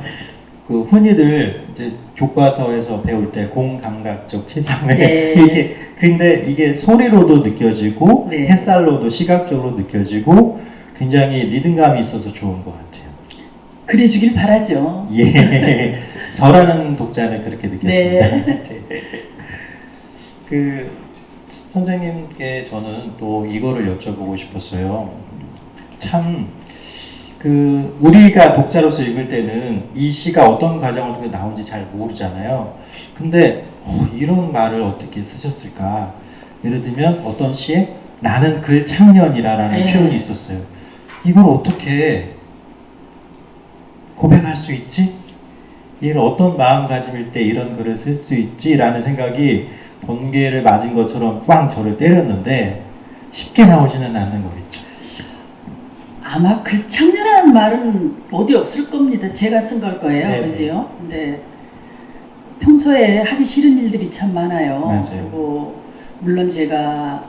그 흔히들 이제 교과서에서 배울 때 공감각적 시상을 네. 근데 이게 소리로도 느껴지고 네. 햇살로도 시각적으로 느껴지고 굉장히 리듬감이 있어서 좋은 것 같아요. 그래주길 바라죠. 예, 저라는 독자는 그렇게 느꼈습니다. 네. 그 선생님께 저는 또 이거를 여쭤보고 싶었어요. 참 그 우리가 독자로서 읽을 때는 이 시가 어떤 과정을 통해 나온지 잘 모르잖아요. 근데 이런 말을 어떻게 쓰셨을까? 예를 들면 어떤 시에 나는 글 청년이라는 표현이 있었어요. 이걸 어떻게 고백할 수 있지? 이걸 어떤 마음가짐일 때 이런 글을 쓸 수 있지라는 생각이 번개를 맞은 것처럼 꽝 저를 때렸는데 쉽게 나오지는 않는 거겠죠. 아마 글창녀라는 말은 어디 없을 겁니다. 제가 쓴 걸 거예요. 네네. 그지요? 근데 평소에 하기 싫은 일들이 참 많아요. 맞아요. 그리고 물론 제가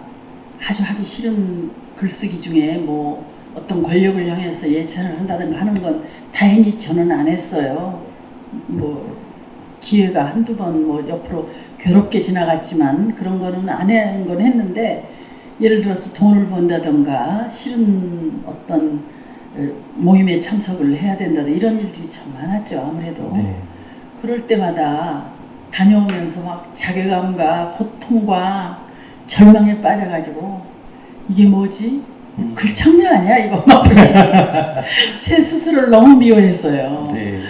아주 하기 싫은 글쓰기 중에 뭐 어떤 권력을 향해서 예찬을 한다든가 하는 건 다행히 저는 안 했어요. 뭐 기회가 한두 번 뭐 옆으로 괴롭게 지나갔지만 그런 거는 안 한 건 했는데, 예를 들어서 돈을 번다든가 싫은 어떤 모임에 참석을 해야 된다든가 이런 일들이 참 많았죠. 아무래도 네. 그럴 때마다 다녀오면서 막 자괴감과 고통과 절망에 빠져가지고 이게 뭐지? 글창녀 아니야 이거 막 그래서 제 스스로를 너무 미워했어요. 네.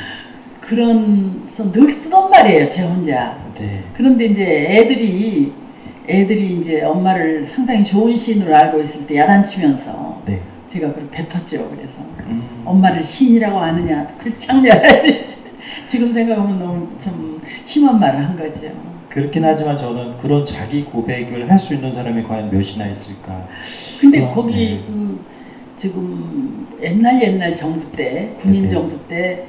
그래서 늘 쓰던 말이에요, 제 혼자. 네. 그런데 이제 애들이 이제 엄마를 상당히 좋은 시인으로 알고 있을 때 야단치면서 네. 제가 그걸 뱉었죠. 그래서 엄마를 시인이라고 아느냐, 글창녀야. 지금 생각하면 너무 좀 심한 말을 한 거죠. 그렇긴 하지만 저는 그런 자기 고백을 할 수 있는 사람이 과연 몇이나 있을까. 근데 그럼, 거기 네. 그 지금 옛날 정부 때, 군인 네. 정부 때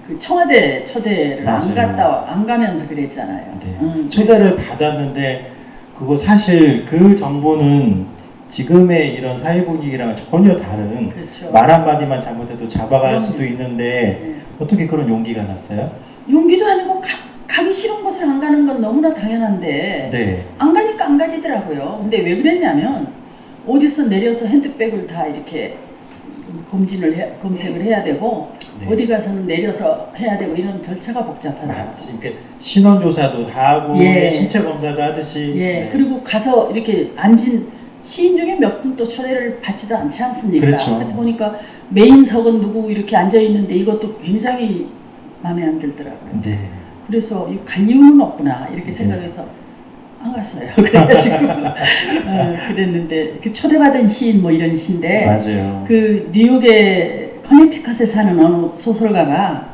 그 청와대 초대를 맞아요. 안 가면서 그랬잖아요. 네. 초대를 받았는데 그거 사실 그 정부는 지금의 이런 사회 분위기랑 전혀 다른, 그렇죠. 말 한마디만 잘못해도 잡아갈 그럼요. 수도 있는데 네. 어떻게 그런 용기가 났어요? 용기도 아니고 가기 싫은 곳을 안 가는 건 너무나 당연한데 네. 안 가니까 안 가지더라고요. 근데 왜 그랬냐면 어디서 내려서 핸드백을 다 이렇게 검색을 해야 되고 네. 어디 가서는 내려서 해야 되고 이런 절차가 복잡하더라고요. 마치 이렇게 신원조사도 다 하고 예. 신체 검사도 하듯이. 예, 네. 그리고 가서 이렇게 앉은 시인 중에 몇 분 또 초대를 받지도 않지 않습니까? 그렇죠. 그래서 보니까 메인석은 누구 이렇게 앉아 있는데 이것도 굉장히 마음에 안 들더라고요. 네. 그래서 갈 이유는 없구나 이렇게 생각해서 안 갔어요. 그래가지고 그랬는데 그 초대받은 시인 뭐 이런 시인데 맞아요. 그 뉴욕의 커네티컷에 사는 어느 소설가가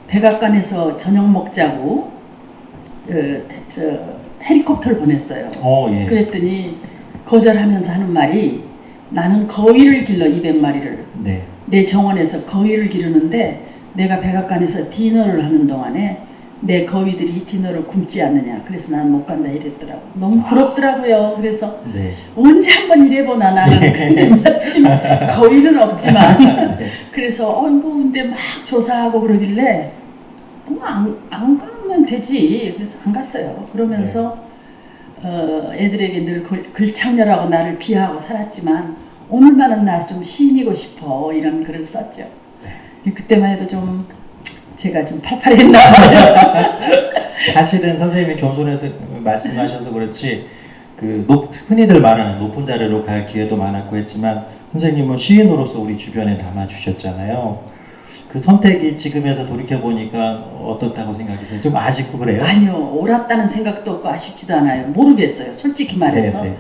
백악관에서 저녁 먹자고 헬리콥터를 보냈어요. 예. 그랬더니 거절하면서 하는 말이, 나는 거위를 길러 200마리를 네. 내 정원에서 거위를 기르는데 내가 백악관에서 디너를 하는 동안에 내 거위들이 디너를 굶지 않느냐, 그래서 나는 못 간다 이랬더라고. 너무 부럽더라고요. 그래서 네. 언제 한번 일해보나 나는. 근데 마침 거위는 없지만 네. 그래서 뭐 근데 막 조사하고 그러길래 뭐 안 가면 되지. 그래서 안 갔어요. 그러면서 애들에게 늘 글창녀라고 나를 비하하고 살았지만 오늘만은 나 좀 시인이고 싶어 이런 글을 썼죠. 네. 그때만 해도 좀 제가 좀 팔팔했나 봐요. 사실은 선생님이 겸손해서 말씀하셔서 그렇지 흔히들 말하는 높은 자리로 갈 기회도 많았고 했지만 선생님은 시인으로서 우리 주변에 담아주셨잖아요. 그 선택이 지금에서 돌이켜보니까 어떻다고 생각하세요? 좀 아쉽고 그래요? 아니요, 옳았다는 생각도 없고 아쉽지도 않아요. 모르겠어요, 솔직히 말해서. 네, 네.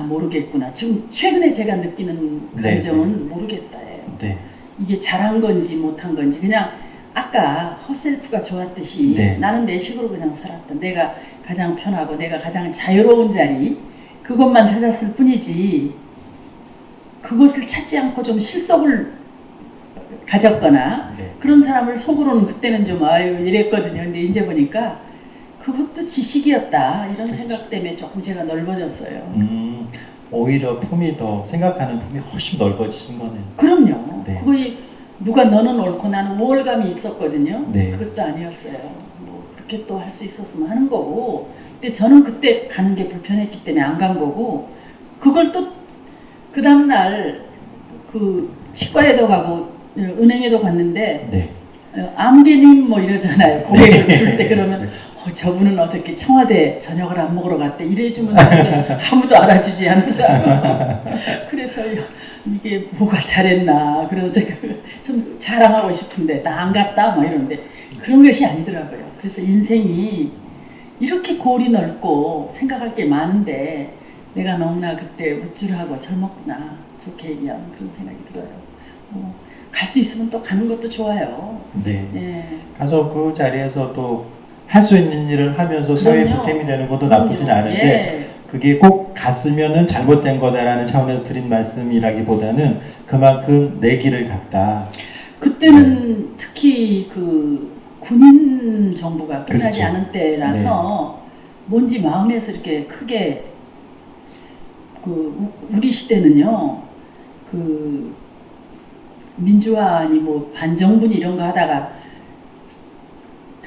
모르겠구나. 지금 최근에 제가 느끼는 감정은 네, 네. 모르겠다예요. 네. 이게 잘한 건지 못한 건지 그냥 아까 허셀프가 좋았듯이 네. 나는 내 식으로 그냥 살았다. 내가 가장 편하고 내가 가장 자유로운 자리, 그것만 찾았을 뿐이지 그것을 찾지 않고 좀 실속을 가졌거나 네. 그런 사람을 속으로는 그때는 좀 아유 이랬거든요. 근데 이제 보니까 그것도 지식이었다 이런 생각 때문에 조금 제가 넓어졌어요. 오히려 생각하는 품이 훨씬 넓어지신 거네요. 그럼요. 네. 그거이 누가 너는 옳고 나는 우월감이 있었거든요. 네. 그것도 아니었어요. 뭐 그렇게 또 할 수 있었으면 하는 거고. 근데 저는 그때 가는 게 불편했기 때문에 안 간 거고, 그걸 또 그 다음날 그 치과에도 가고 은행에도 갔는데 네. 암개님 뭐 이러잖아요. 고객을 네. 부를 때 그러면 네. 저분은 어저께 청와대 저녁을 안 먹으러 갔대 이래주면 아무도 알아주지 않더라고요. 그래서 이게 뭐가 잘했나 그런 생각을 좀 자랑하고 싶은데 나 안 갔다 뭐 이런데 그런 것이 아니더라고요. 그래서 인생이 이렇게 골이 넓고 생각할 게 많은데 내가 너무나 그때 우쭐하고 젊었구나, 좋게 얘기하면 그런 생각이 들어요. 갈 수 있으면 또 가는 것도 좋아요. 네. 예. 가서 그 자리에서 또 할 수 있는 일을 하면서 사회에 그럼요. 보탬이 되는 것도 나쁘진 그럼요. 않은데 예. 그게 꼭 갔으면은 잘못된 거다라는 차원에서 드린 말씀이라기보다는 그만큼 내 길을 갔다. 그때는 특히 그 군인 정부가 끝나지 그렇죠. 않은 때라서 뭔지 마음에서 이렇게 크게 우리 시대는요 그 민주화 아니 뭐 반정분 이런 거 하다가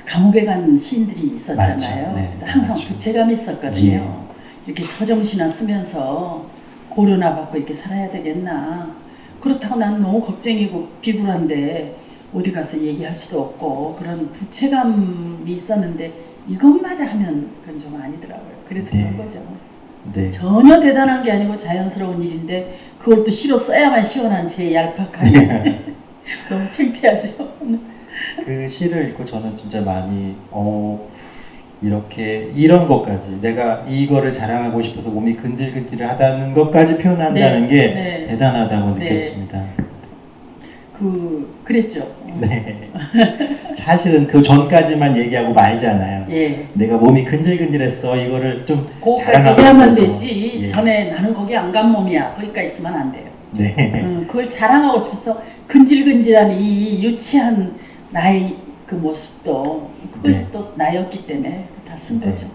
감옥에 간 시인들이 있었잖아요. 맞죠. 네, 항상 맞죠. 부채감이 있었거든요. 이렇게 서정시나 쓰면서 고려나 받고 이렇게 살아야 되겠나. 그렇다고 나는 너무 겁쟁이고 비굴한데 어디 가서 얘기할 수도 없고 그런 부채감이 있었는데 이것마저 하면 그건 좀 아니더라고요. 그래서 네. 그런 거죠. 네. 전혀 대단한 게 아니고 자연스러운 일인데 그걸 또 시로 써야만 시원한 제 얄팍함이 너무 창피하죠. 그 시를 읽고 저는 진짜 많이 이렇게 이런 것까지 내가 이거를 자랑하고 싶어서 몸이 근질근질하다는 것까지 표현한다는 게 네. 대단하다고 네. 느꼈습니다. 그랬죠. 네. 사실은 그 전까지만 얘기하고 말잖아요. 예. 내가 몸이 근질근질했어. 이거를 좀 거기까지 자랑하고 해야만 싶어서. 되지. 예. 전에 나는 거기 안 간 몸이야. 거기까지 있으면 안 돼요. 네. 그걸 자랑하고 싶어서 근질근질한 이 유치한 나의 그 모습도 그것이 네. 또 나였기 때문에 다 쓴 네. 거죠.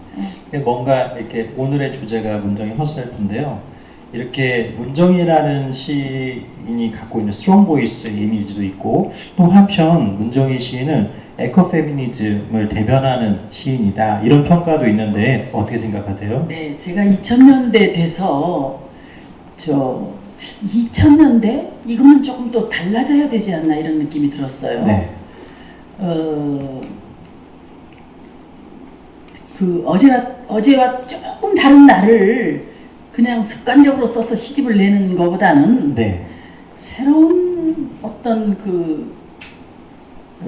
뭔가 이렇게 오늘의 주제가 문정이 헛셀프인데요. 이렇게 문정이라는 시인이 갖고 있는 스트롱 보이스 이미지도 있고 또 한편 문정희 시인은 에코페미니즘을 대변하는 시인이다 이런 평가도 있는데 어떻게 생각하세요? 네, 제가 2000년대 돼서 2000년대 이거는 조금 또 달라져야 되지 않나 이런 느낌이 들었어요. 네. 어제와 조금 다른 날을 그냥 습관적으로 써서 시집을 내는 것보다는 네. 새로운 어떤 그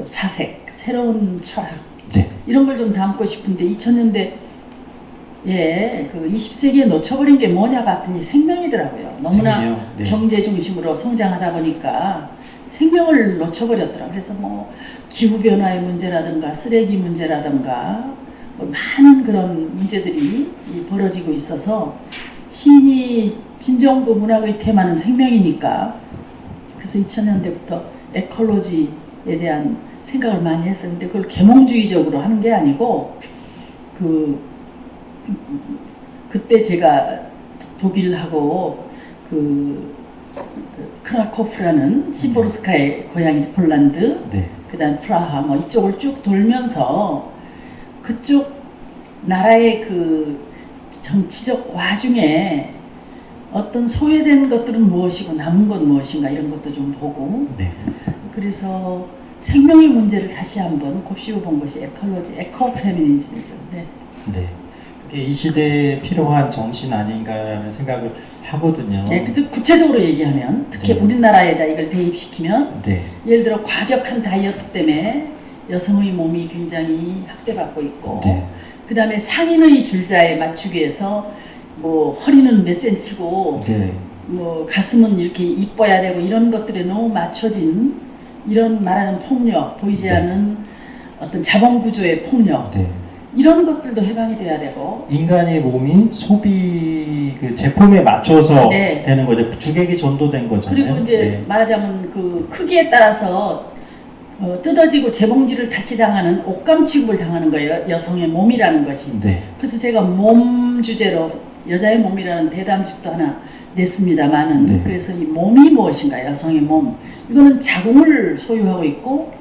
사색, 새로운 철학 네. 이런 걸 좀 담고 싶은데 2000년대 그 20세기에 놓쳐버린 게 뭐냐 봤더니 생명이더라고요. 너무나 생명, 네. 경제 중심으로 성장하다 보니까 생명을 놓쳐버렸더라고요. 그래서 뭐 기후변화의 문제라든가 쓰레기 문제라든가 뭐 많은 그런 문제들이 벌어지고 있어서 시인이 진정그 문학의 테마는 생명이니까 그래서 2000년대부터 에컬로지에 대한 생각을 많이 했었는데 그걸 계몽주의적으로 하는 게 아니고 그때 제가 독일하고 크라코프라는 시보르스카의 고향이 폴란드, 네. 그다음 프라하 뭐 이쪽을 쭉 돌면서 그쪽 나라의 그 정치적 와중에 어떤 소외된 것들은 무엇이고 남은 건 무엇인가 이런 것도 좀 보고 네. 그래서 생명의 문제를 다시 한번 곱씹어 본 것이 에코페미니즘이죠. 네. 네. 그게 이 시대에 필요한 정신 아닌가라는 생각을 하거든요. 네, 구체적으로 얘기하면 특히 네. 우리나라에다 이걸 대입시키면 네. 예를 들어 과격한 다이어트 때문에 여성의 몸이 굉장히 학대받고 있고 네. 그 다음에 상인의 줄자에 맞추기 위해서 뭐 허리는 몇 센치고 네. 뭐 가슴은 이렇게 이뻐야 되고 이런 것들에 너무 맞춰진 이런 말하는 폭력, 보이지 네. 않는 어떤 자본구조의 폭력 네. 이런 것들도 해방이 돼야 되고 인간의 몸이 소비 그 제품에 맞춰서 네. 되는 거죠. 주객이 전도된 거잖아요. 그리고 이제 네. 말하자면 그 크기에 따라서 뜯어지고 재봉질을 다시 당하는 옷감 취급을 당하는 거예요. 여성의 몸이라는 것이. 네. 그래서 제가 몸 주제로 여자의 몸이라는 대담집도 하나 냈습니다만은 네. 그래서 이 몸이 무엇인가 여성의 몸 이거는 자궁을 소유하고 있고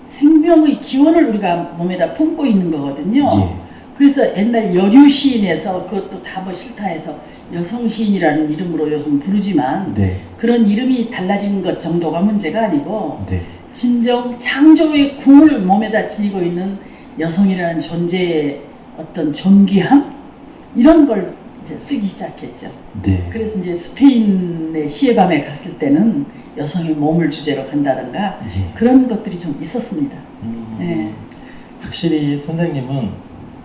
생명의 기원을 우리가 몸에다 품고 있는 거거든요. 예. 그래서 옛날 여류 시인에서 그것도 다 뭐 싫다 해서 여성 시인이라는 이름으로 요즘 부르지만 네. 그런 이름이 달라진 것 정도가 문제가 아니고 네. 진정 창조의 궁을 몸에다 지니고 있는 여성이라는 존재의 어떤 존귀함 이런 걸 이제 쓰기 시작했죠. 네. 그래서 이제 스페인의 시의 밤에 갔을 때는 여성의 몸을 주제로 간다든가 예. 그런 것들이 좀 있었습니다. 예. 확실히 선생님은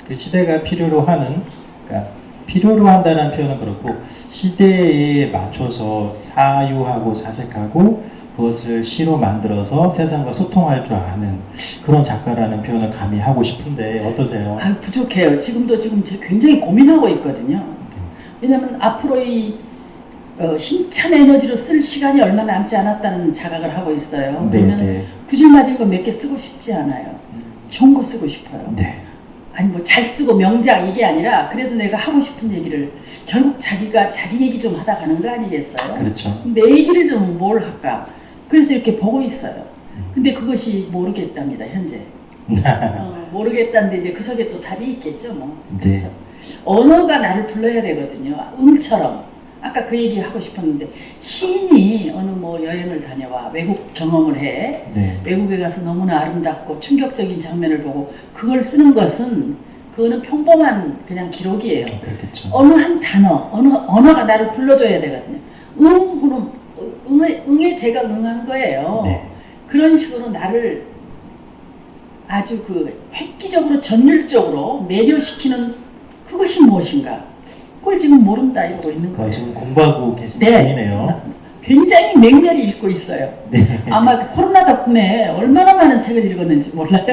그 시대가 필요로 하는 그러니까 필요로 한다는 표현은 그렇고 시대에 맞춰서 사유하고 사색하고 그것을 시로 만들어서 세상과 소통할 줄 아는 그런 작가라는 표현을 감히 하고 싶은데 어떠세요? 아, 부족해요. 지금도 지금 제가 굉장히 고민하고 있거든요. 왜냐면 앞으로 이 힘찬 에너지로 쓸 시간이 얼마 남지 않았다는 자각을 하고 있어요. 네, 그러면 네. 구질맞은 거 몇 개 쓰고 싶지 않아요. 좋은 거 쓰고 싶어요. 네. 아니 뭐 잘 쓰고 명작 이게 아니라 그래도 내가 하고 싶은 얘기를 결국 자기가 자기 얘기 좀 하다 가는 거 아니겠어요? 그렇죠. 내 얘기를 좀 뭘 할까? 그래서 이렇게 보고 있어요. 근데 그것이 모르겠답니다, 현재. 모르겠다는데 이제 그 속에 또 답이 있겠죠, 뭐. 그래서 언어가 나를 불러야 되거든요. 응처럼. 아까 그 얘기 하고 싶었는데 시인이 어느 뭐 여행을 다녀와 외국 경험을 해. 네. 외국에 가서 너무나 아름답고 충격적인 장면을 보고 그걸 쓰는 것은 그거는 평범한 그냥 기록이에요. 그렇겠죠. 어느 한 단어, 언어가 나를 불러줘야 되거든요. 응에 제가 응한 거예요. 네. 그런 식으로 나를 아주 그 획기적으로 전율적으로 매료시키는 그것이 무엇인가? 그걸 지금 모른다 이러고 있는 거예요. 지금 공부하고 계신 네. 중이네요. 굉장히 맹렬히 읽고 있어요. 네. 아마 코로나 덕분에 얼마나 많은 책을 읽었는지 몰라요.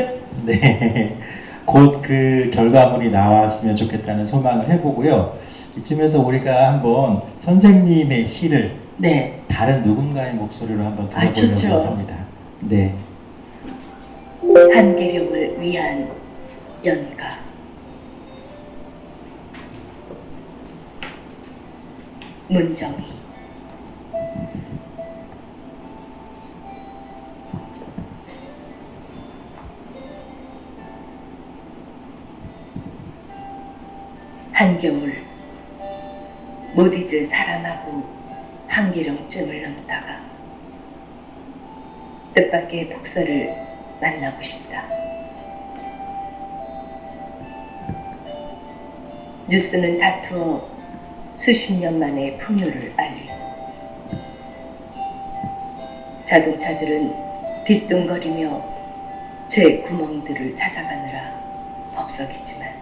네. 곧 그 결과물이 나왔으면 좋겠다는 소망을 해보고요. 이쯤에서 우리가 한번 선생님의 시를 네. 다른 누군가의 목소리로 한번 아, 좋죠. 들어보려고 합니다. 네. 한계령을 위한 연가. 문정희. 한겨울 못 잊을 사람하고 한계령쯤을 넘다가 뜻밖의 독서를 만나고 싶다. 뉴스는 다투어 수십 년 만에 풍요를 알리고 자동차들은 뒤뚱거리며 제 구멍들을 찾아가느라 법석이지만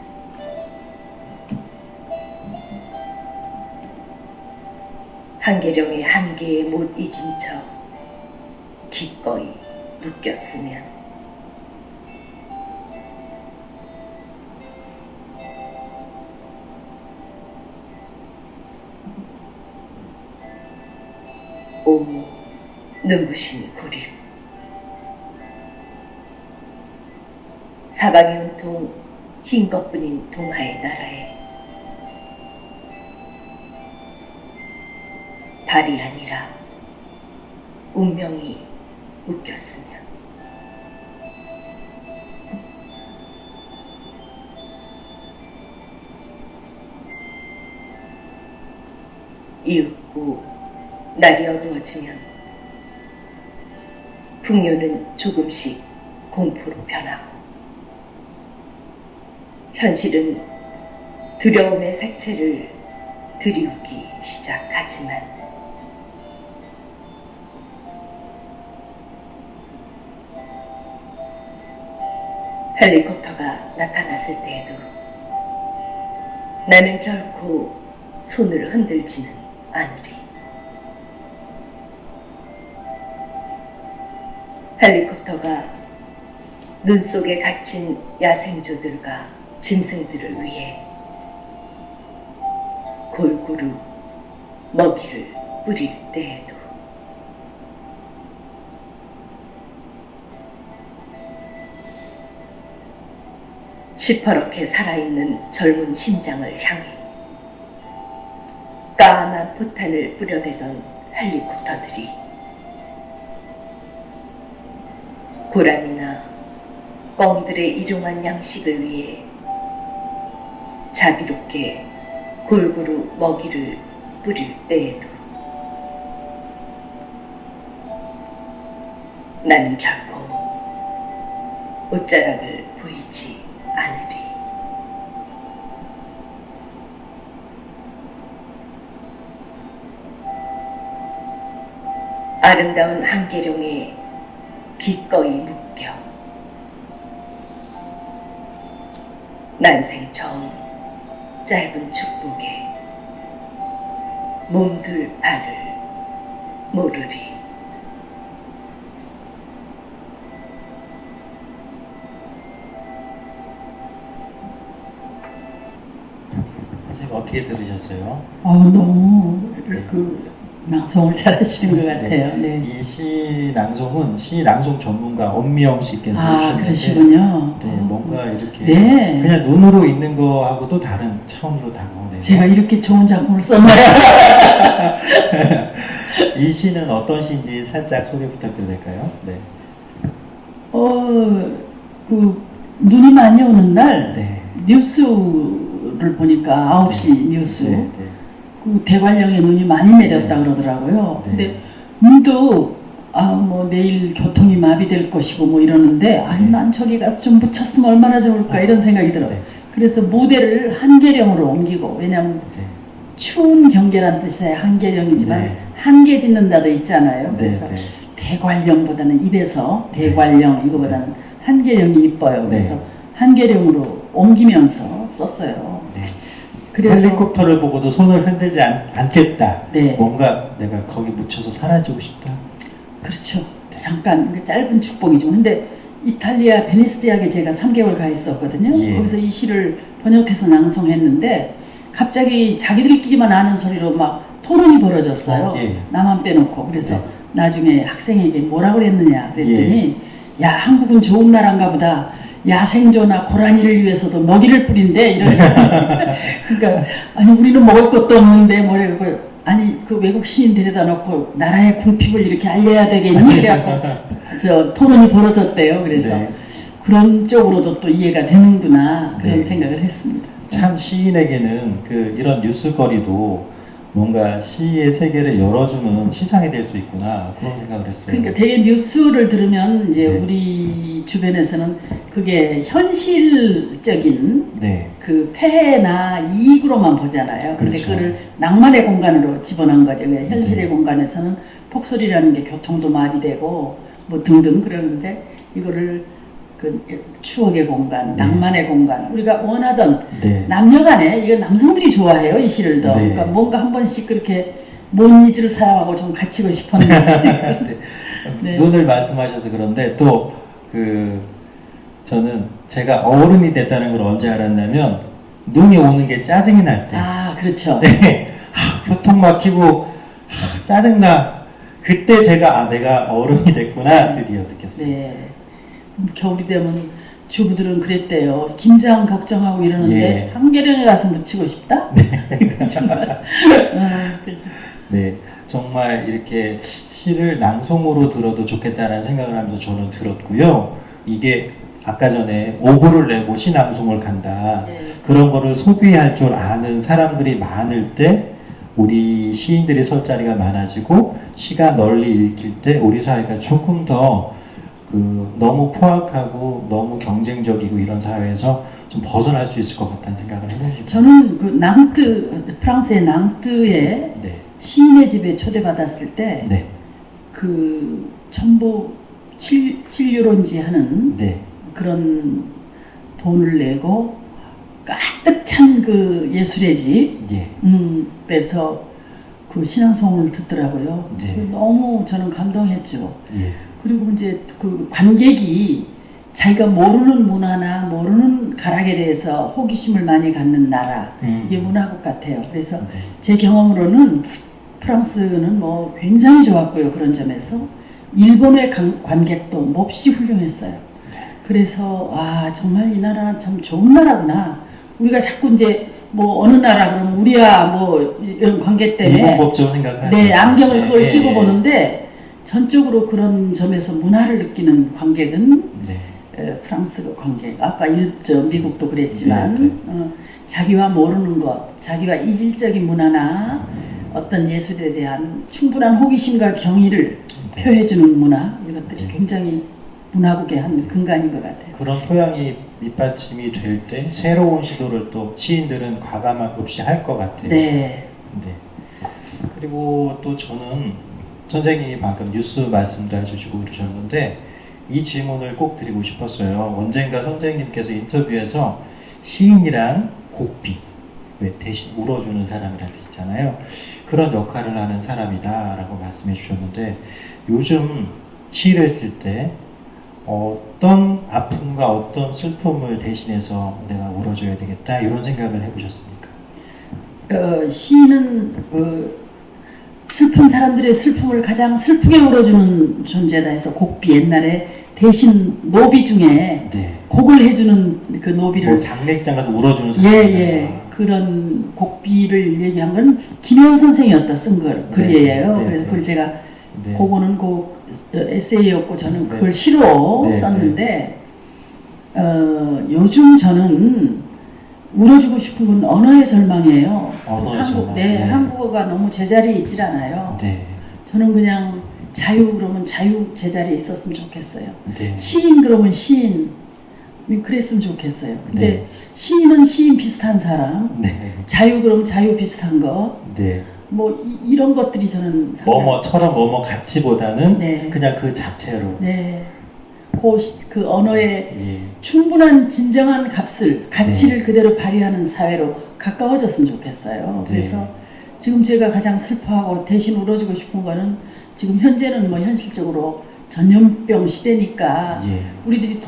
한계령의 한계에 못 이긴 척 기꺼이 묶였으면 오 눈부신 고립 사방이 온통 흰 것뿐인 동화의 나라에 달이 아니라 운명이 묶였으면 이윽고 날이 어두워지면 풍요는 조금씩 공포로 변하고 현실은 두려움의 색채를 들이우기 시작하지만 헬리콥터가 나타났을 때에도 나는 결코 손을 흔들지는 않으리. 헬리콥터가 눈 속에 갇힌 야생조들과 짐승들을 위해 골고루 먹이를 뿌릴 때에도 시퍼렇게 살아있는 젊은 심장을 향해 까만 포탄을 뿌려대던 헬리콥터들이 고라니나 꿩들의 일용한 양식을 위해 자비롭게 골고루 먹이를 뿌릴 때에도 나는 결코 옷자락을 보이지 않으리. 아름다운 한계령에 기꺼이 묶여 난생 처음 짧은 축복에 몸둘 바를 모르리. 선생님 어떻게 들으셨어요? 너무 네. 그 낭송을 잘하시는 것 같아요. 네. 이 시 낭송은 시 낭송 전문가 엄미영 씨께서 해주셨는데 그러시군요. 네, 뭔가 이렇게 네. 그냥 눈으로 읽는 거하고도 다른 차원으로 다가오네요. 제가 이렇게 좋은 작품을 썼나요? 이 시는 어떤 시인지 살짝 소개 부탁드려도 될까요? 네. 그 눈이 많이 오는 날 네. 뉴스를 보니까 9시 뉴스 네. 네. 그 대관령에 눈이 많이 내렸다 그러더라고요. 네. 근데 문득 뭐 내일 교통이 마비될 것이고 뭐 이러는데 아니 네. 난 저기 가서 좀 묻혔으면 얼마나 좋을까 이런 생각이 들어요. 네. 그래서 무대를 한계령으로 옮기고 왜냐하면 네. 추운 경계란 뜻의 한계령이지만 네. 한계 짓는다도 있잖아요. 네. 그래서 네. 대관령보다는 입에서 대관령 이거보다는 한계령이 이뻐요. 그래서 네. 한계령으로 옮기면서 썼어요. 네. 그래서 헬리콥터를 보고도 손을 흔들지 않겠다. 네. 뭔가 내가 거기 묻혀서 사라지고 싶다. 그렇죠. 잠깐 짧은 축복이죠. 근데 이탈리아 베니스 대학에 제가 3개월 가 있었거든요. 예. 거기서 이 시를 번역해서 낭송했는데 갑자기 자기들끼리만 아는 소리로 막 토론이 벌어졌어요. 예. 나만 빼놓고. 그래서 네. 나중에 학생에게 뭐라고 그랬느냐 그랬더니 야 한국은 좋은 나라인가 보다. 야생조나 고라니를 위해서도 먹이를 뿌린대 이런. 그러니까 아니 우리는 먹을 것도 없는데 뭐라고 아니 그 외국 시인 데려다 놓고 나라의 궁핍을 이렇게 알려야 되겠니? 그래갖고 저 토론이 벌어졌대요. 그래서 네. 그런 쪽으로도 또 이해가 되는구나 그런 네. 생각을 했습니다. 참 시인에게는 그 이런 뉴스거리도 뭔가 시의 세계를 열어주는 시장이 될 수 있구나 그런 생각을 했어요. 그러니까 되게 뉴스를 들으면 이제 네. 우리 주변에서는 그게 현실적인 네. 그 폐해나 이익으로만 보잖아요. 근데 그렇죠. 그거를 낭만의 공간으로 집어넣은 거죠. 왜 현실의 네. 공간에서는 폭설이라는 게 교통도 마비되고 뭐 등등 그러는데 이거를 그 추억의 공간, 네. 낭만의 공간 우리가 원하던 네. 남녀간에 이거 남성들이 좋아해요 이 시를 더. 네. 그러니까 뭔가 한 번씩 그렇게 몬니즈를 사용하고 좀 갇히고 싶었는지. 네. 네. 눈을 말씀하셔서 그런데 또 그 저는 제가 어른이 됐다는 걸 언제 알았냐면 눈이 오는 게 짜증이 날 때. 그렇죠. 네. 교통 막히고 짜증나. 그때 제가 내가 어른이 됐구나 드디어 느꼈어요. 네. 겨울이 되면 주부들은 그랬대요. 김장 걱정하고 이러는데 예. 한계령에 가서 묻히고 싶다? 이거 정말. 그래서. 네, 정말 이렇게 시를 낭송으로 들어도 좋겠다는 생각을 하면서 저는 들었고요. 이게 아까 전에 오보를 내고 시 낭송을 간다. 네. 그런 거를 소비할 줄 아는 사람들이 많을 때 우리 시인들이 설 자리가 많아지고 시가 널리 읽힐 때 우리 사회가 조금 더 너무 포악하고 너무 경쟁적이고 이런 사회에서 좀 벗어날 수 있을 것 같다는 생각을 해봅니다. 저는 그 낭뜨, 프랑스의 낭뜨에 네. 시인의 집에 초대받았을 때 네. 그 전부 7유로인지 하는 네. 그런 돈을 내고 가득 찬 그 예술의 집 예. 에서 그 신앙송을 듣더라고요. 네. 너무 저는 감동했죠. 예. 그리고 이제 그 관객이 자기가 모르는 문화나 모르는 가락에 대해서 호기심을 많이 갖는 나라 이게 문화국 같아요. 그래서 네. 제 경험으로는 프랑스는 뭐 굉장히 좋았고요. 그런 점에서 일본의 관객도 몹시 훌륭했어요. 그래서 정말 이 나라 참 좋은 나라구나. 우리가 자꾸 이제 뭐 어느 나라 그러면 우리야 뭐 이런 관계 때문에 일본 법조 생각하죠. 네 안경을 그걸 네. 끼고 보는데 전적으로 그런 점에서 문화를 느끼는 관객은 네. 프랑스 관객 아까 미국도 그랬지만 네, 자기와 모르는 것 자기와 이질적인 문화나 어떤 예술에 대한 충분한 호기심과 경의를 네. 표해주는 문화 이것들이 네. 굉장히 문화국의 한 근간인 것 같아요. 그런 토양이 밑받침이 될 때 새로운 시도를 또 시인들은 과감함 없이 할 것 같아요. 네. 네. 그리고 또 저는 선생님이 방금 뉴스 말씀도 해주시고 그러셨는데 이 질문을 꼭 드리고 싶었어요. 언젠가 선생님께서 인터뷰에서 시인이란 고삐, 왜 대신 울어주는 사람이라는 뜻이잖아요. 그런 역할을 하는 사람이다라고 말씀해 주셨는데 요즘 시를 쓸 때 어떤 아픔과 어떤 슬픔을 대신해서 내가 울어줘야 되겠다 이런 생각을 해보셨습니까? 시인은 슬픈 사람들의 슬픔을 가장 슬프게 울어주는 존재다 해서 곡비 옛날에 대신 노비 중에 네. 곡을 해주는 그 노비를 뭐 장례식장 가서 울어주는 사람. 예. 그런 곡비를 얘기한 건 김현 선생이었다 쓴 글이에요. 네, 그래서 네. 그걸 제가 네. 그거는 에세이였고 저는 네. 그걸 시로 네, 썼는데 요즘 저는 울어주고 싶은 건 언어의 절망이에요. 언어의 절망. 네, 네. 한국어가 너무 제자리에 있질 않아요. 네. 저는 그냥 자유 그러면 자유 제자리에 있었으면 좋겠어요. 네. 시인 그러면 시인 그랬으면 좋겠어요. 근데 네. 시인은 시인 비슷한 사람, 네. 자유 그럼 자유 비슷한 거, 네. 뭐 이런 것들이 저는 상당히 뭐뭐처럼 뭐뭐 같이보다는 네. 그냥 그 자체로. 네. 그 언어의 예. 충분한 진정한 가치를 그대로 발휘하는 사회로 가까워졌으면 좋겠어요. 네. 그래서 지금 제가 가장 슬퍼하고 대신 울어주고 싶은 거는 지금 현재는 뭐 현실적으로 전염병 시대니까 예. 우리들이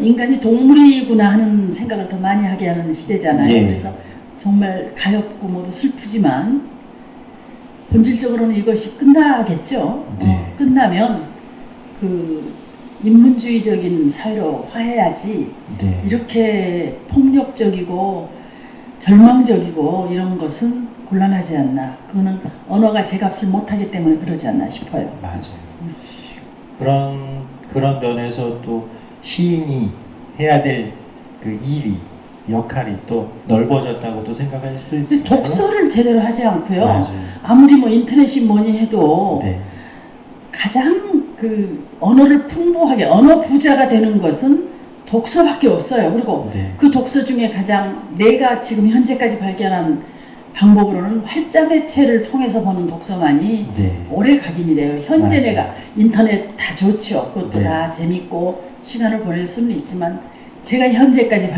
인간이 동물이구나 하는 생각을 더 많이 하게 하는 시대잖아요. 예. 그래서 정말 가엾고 모두 슬프지만 본질적으로는 이것이 끝나겠죠. 네. 끝나면 그 인문주의적인 사회로 화해하지 네. 이렇게 폭력적이고 절망적이고 이런 것은 곤란하지 않나. 그거는 언어가 제 값을 못하기 때문에 그러지 않나 싶어요. 맞아요. 그런 면에서 또 시인이 해야 될 그 일이 역할이 또 넓어졌다고 또 생각할 수도 있어요. 독서를 제대로 하지 않고요. 맞아요. 아무리 뭐 인터넷이 뭐니 해도 네. 가장 그 언어를 풍부하게 언어 부자가 되는 것은 독서밖에 없어요. 그리고 네. 그 독서 중에 가장 내가 지금 현재까지 발견한 방법으로는 활자 매체를 통해서 보는 독서만이 네. 오래 각인이 돼요. 현재 맞아요. 내가 인터넷 다 좋죠. 그것도 네. 다 재밌고 시간을 보낼 수는 있지만 제가 현재까지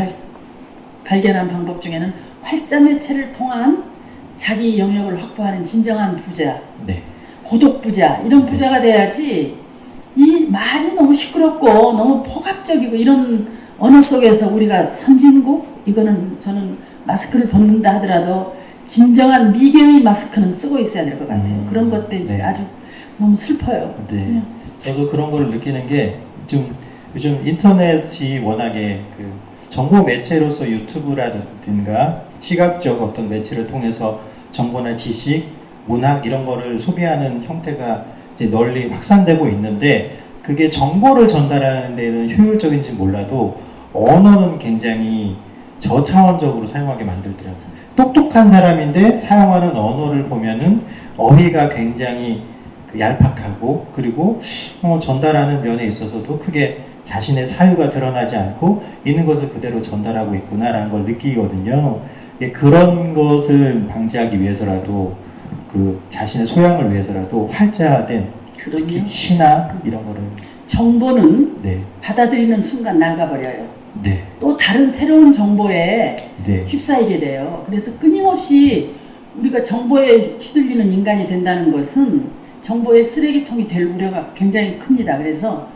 발견한 방법 중에는 활자 매체를 통한 자기 영역을 확보하는 진정한 부자, 네. 고독 부자 이런 네. 부자가 돼야지 이 말이 너무 시끄럽고 너무 포갑적이고 이런 언어 속에서 우리가 선진국 이거는 저는 마스크를 벗는다 하더라도 진정한 미개의 마스크는 쓰고 있어야 될 것 같아요. 그런 것 때문에 네. 아주 너무 슬퍼요. 네. 저도 그런 걸 느끼는 게 요즘 인터넷이 워낙에 그 정보 매체로서 유튜브라든가 시각적 어떤 매체를 통해서 정보나 지식, 문학 이런 거를 소비하는 형태가 이제 널리 확산되고 있는데 그게 정보를 전달하는 데는 효율적인지 몰라도 언어는 굉장히 저차원적으로 사용하게 만들더라고요. 똑똑한 사람인데 사용하는 언어를 보면은 어휘가 굉장히 얄팍하고 그리고 전달하는 면에 있어서도 크게 자신의 사유가 드러나지 않고 있는 것을 그대로 전달하고 있구나라는 걸 느끼거든요. 그런 것을 방지하기 위해서라도 그 자신의 소양을 위해서라도 활자된 특히 그럼요. 시나 이런 거를 정보는 네, 받아들이는 순간 낡아버려요. 네, 또 다른 새로운 정보에 네, 휩싸이게 돼요. 그래서 끊임없이 우리가 정보에 휘둘리는 인간이 된다는 것은 정보의 쓰레기통이 될 우려가 굉장히 큽니다. 그래서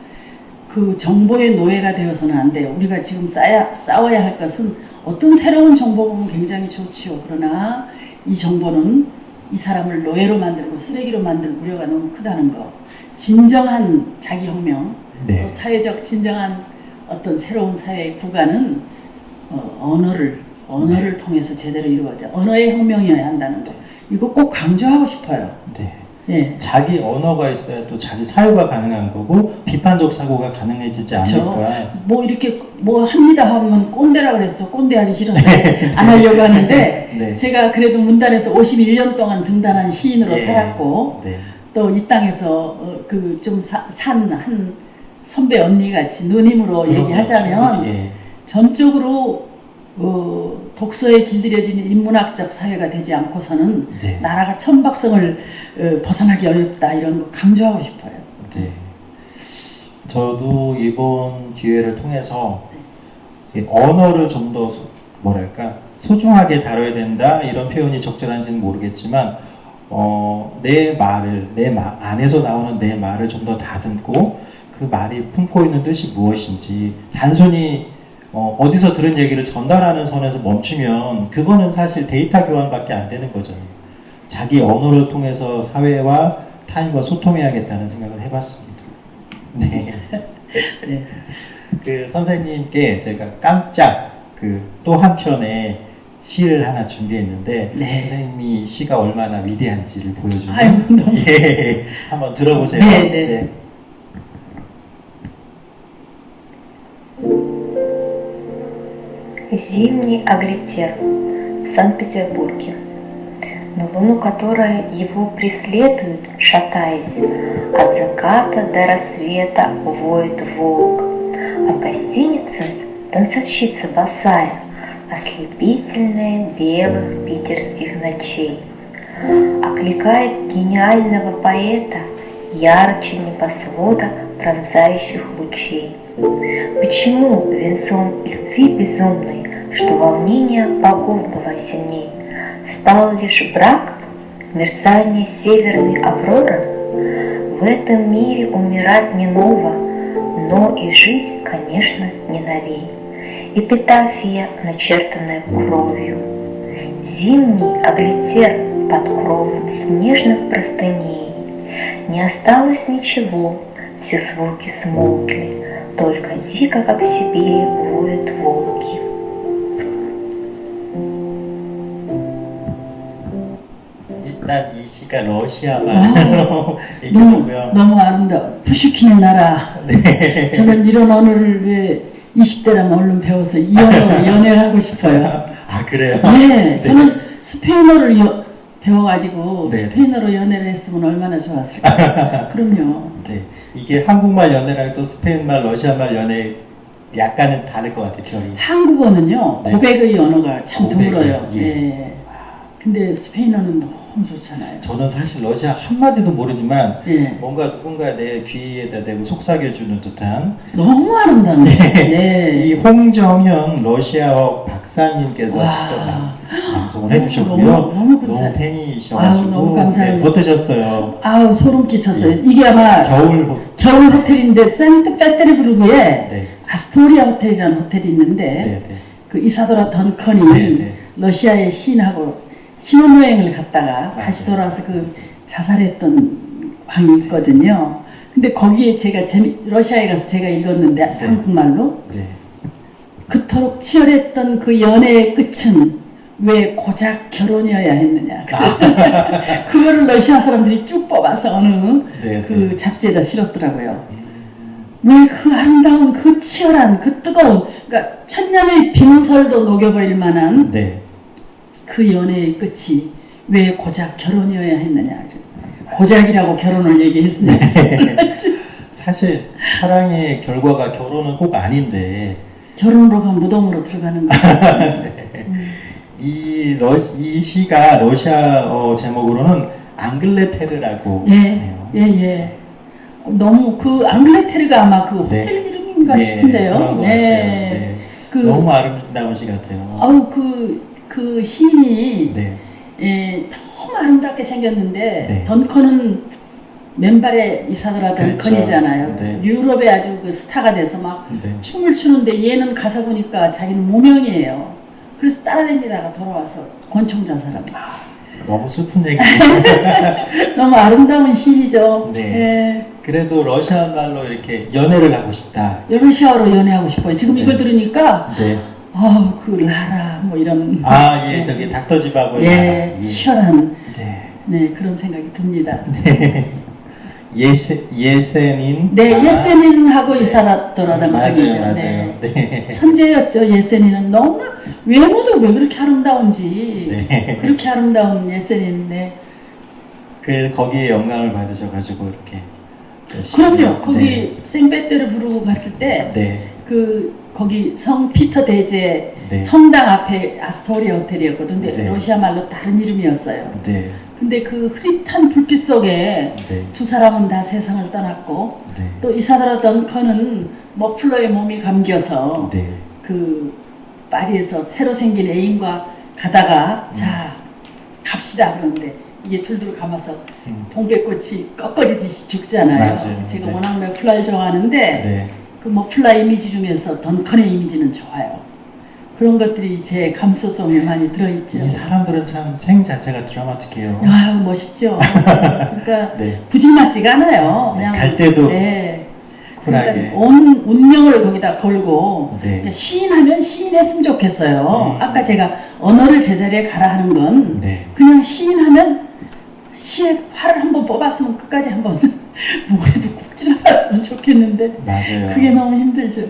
그 정보의 노예가 되어서는 안 돼요. 우리가 지금 싸워야 할 것은 어떤 새로운 정보가 오면 굉장히 좋지요. 그러나 이 정보는 이 사람을 노예로 만들고 쓰레기로 만들 우려가 너무 크다는 거. 진정한 자기혁명, 네. 또 사회적 진정한 어떤 새로운 사회의 구간은 언어를 통해서 제대로 이루어져. 언어의 혁명이어야 한다는 거. 이거 꼭 강조하고 싶어요. 네. 예. 자기 언어가 있어야 또 자기 사유가 가능한 거고 비판적 사고가 가능해지지 않을까. 뭐 이렇게 뭐 합니다 하면 꼰대라 그래서 저 꼰대하기 싫어서 안 하려고 하는데 네. 제가 그래도 문단에서 51년 동안 등단한 시인으로 예. 살았고 네. 또 이 땅에서 그 좀 산 한 선배 언니 같이 누님으로 그런 얘기하자면 거죠. 예. 전적으로 독서에 길들여지는 인문학적 사회가 되지 않고서는 네. 나라가 천박성을 벗어나기 어렵다 이런 거 강조하고 싶어요. 네. 저도 이번 기회를 통해서 이 언어를 좀 더 뭐랄까 소중하게 다뤄야 된다 이런 표현이 적절한지는 모르겠지만 내 말을 안에서 나오는 내 말을 좀 더 다듬고 그 말이 품고 있는 뜻이 무엇인지 단순히 어디서 들은 얘기를 전달하는 선에서 멈추면 그거는 사실 데이터 교환밖에 안 되는 거죠. 자기 언어를 통해서 사회와 타인과 소통해야겠다는 생각을 해봤습니다. 네. 네. 그 선생님께 제가 깜짝 또 한 편의 시를 하나 준비했는데 네. 선생님이 시가 얼마나 위대한지를 보여주는 아유, 너무. 예, 한번 들어보세요. 네, 네. Зимний Аглитер в Санкт-Петербурге. На луну, которая его преследует, шатаясь, от заката до рассвета воет волк. А в гостинице танцовщица босая, ослепительная белых питерских ночей. Окликает гениального поэта ярче небосвода пронзающих лучей. Почему венцом любви безумной, что волнение богов было сильней, стал лишь брак, мерцание северной авроры? В этом мире умирать не ново, но и жить, конечно, не новей. Эпитафия, начертанная кровью. Зимний Аглитер под кровом снежных простыней. Не осталось ничего, все звуки смолкли, только дико, как в Сибири, воют волки. 일단 이 시가 러시아말로 얘기하고요. 너무 아름다워. 푸슈킨의 나라. 네. 저는 이런 언어를 왜 20대라면 얼른 배워서 이 언어로 연애를 하고 싶어요. 아 그래요? 네, 저는 스페인어를 배워가지고 네. 스페인어로 연애를 했으면 얼마나 좋았을까. 그럼요. 네. 이게 한국말 연애랑 또 스페인말, 러시아말 연애 약간은 다를 것 같아요, 결이. 한국어는요, 네. 고백의 언어가 참 고백의, 드물어요. 예. 예. 근데 스페인어는 너무 좋잖아요. 저는 사실 러시아 한마디도 모르지만 예. 뭔가 누군가 내 귀에다 대고 속삭여주는 듯한 너무 아름답네요. 네. 이 홍정현 러시아어 박사님께서 와. 직접 방송을 해주셨고요. 너무 감사해요. 팬이셔가지고 아유, 너무 감사합니다. 네, 어떠셨어요? 아우, 소름 끼쳤어요. 예. 이게 아마 겨울 겨울 호텔인데 생트페테르부르크에 네. 아스토리아 호텔이라는 호텔이 있는데 네, 네. 그 이사도라 던컨이 네, 네. 러시아의 시인하고 신혼여행을 갔다가 다시 맞아요. 돌아와서 그 자살했던 방이 있거든요. 근데 거기에 제가 러시아에 가서 제가 읽었는데 네. 한국말로 네. 그토록 치열했던 그 연애의 끝은 왜 고작 결혼이어야 했느냐. 그거를 러시아 사람들이 쭉 뽑아서 어느 네, 그 네. 잡지에다 실었더라고요. 왜 그 아름다운 그 치열한 그 뜨거운 그러니까 천년의 빙설도 녹여버릴 만한 네. 그 연애의 끝이 왜 고작 결혼이어야 했느냐. 고작이라고 결혼을 얘기했으니까. 사실 사랑의 결과가 결혼은 꼭 아닌데 결혼으로 가면 무덤으로 들어가는 거죠. 이 시가 러시아어 제목으로는 앙글레테르라고 예, 해요. 예, 예. 너무 그 앙글레테르가 아마 그 네. 호텔 이름인가 네, 싶은데요. 그런 것 같아요. 네. 그, 너무 아름다운 시 같아요. 아우 그 시인이 네. 예, 너무 아름답게 생겼는데 네. 던컨은 맨발의 이사도라 그렇죠. 던컨이잖아요. 네. 유럽에 아주 그 스타가 돼서 막 네. 춤을 추는데 얘는 가사 보니까 자기는 무명이에요. 그래서 따라다니다가 돌아와서 권총 자살합니다. 너무 슬픈 얘기. 너무 아름다운 시이죠. 네. 예. 그래도 러시아 말로 이렇게 연애를 하고 싶다. 러시아어로 연애하고 싶어요. 지금 네. 이걸 들으니까 네. 그 라라 뭐 이런 아, 예, 저기 닥터 집하고 예, 치열한 네. 네 그런 생각이 듭니다. 예세닌. 네, 아, 예세닌하고 이사라더라던 맞아요, 분이죠. 맞아요. 네. 네. 천재였죠. 예세닌은 너무 외모도 왜 그렇게 아름다운지 네. 그렇게 아름다운 예세닌. 네. 거기에 영감을 받으셔가지고 이렇게. 열심히. 그럼요. 거기 네. 생베테를 부르고 갔을 때 네. 거기 성 피터 대제 네. 성당 앞에 아스토리아 호텔이었거든요. 근데 네. 러시아 말로 다른 이름이었어요. 네. 근데 그 흐릿한 불빛 속에 네. 두 사람은 다 세상을 떠났고 네. 또 이사드라 던컨은 머플러에 몸이 감겨서 네. 그 파리에서 새로 생긴 애인과 가다가 자 갑시다 그러는데 이게 둘둘 감아서 동백꽃이 꺾어지듯이 죽잖아요. 맞아요. 제가 네. 워낙 맥플라이를 좋아하는데 네. 그 머플라 이미지 중에서 던컨의 이미지는 좋아요. 그런 것들이 제 감수성에 많이 들어있죠. 이 사람들은 참 생 자체가 드라마틱해요. 아유 멋있죠. 그러니까 네. 부질맞지가 않아요. 네, 그냥 갈 때도 네. 쿨하게. 그러니까 온 운명을 거기다 걸고 네. 그러니까 시인하면 시인했으면 좋겠어요. 음. 아까 제가 언어를 제자리에 가라 하는 건 네. 그냥 시인하면 시의 활을 한번 뽑았으면 끝까지 한번 목에도 꾹 찔러봤으면 좋겠는데 맞아요. 그게 너무 힘들죠.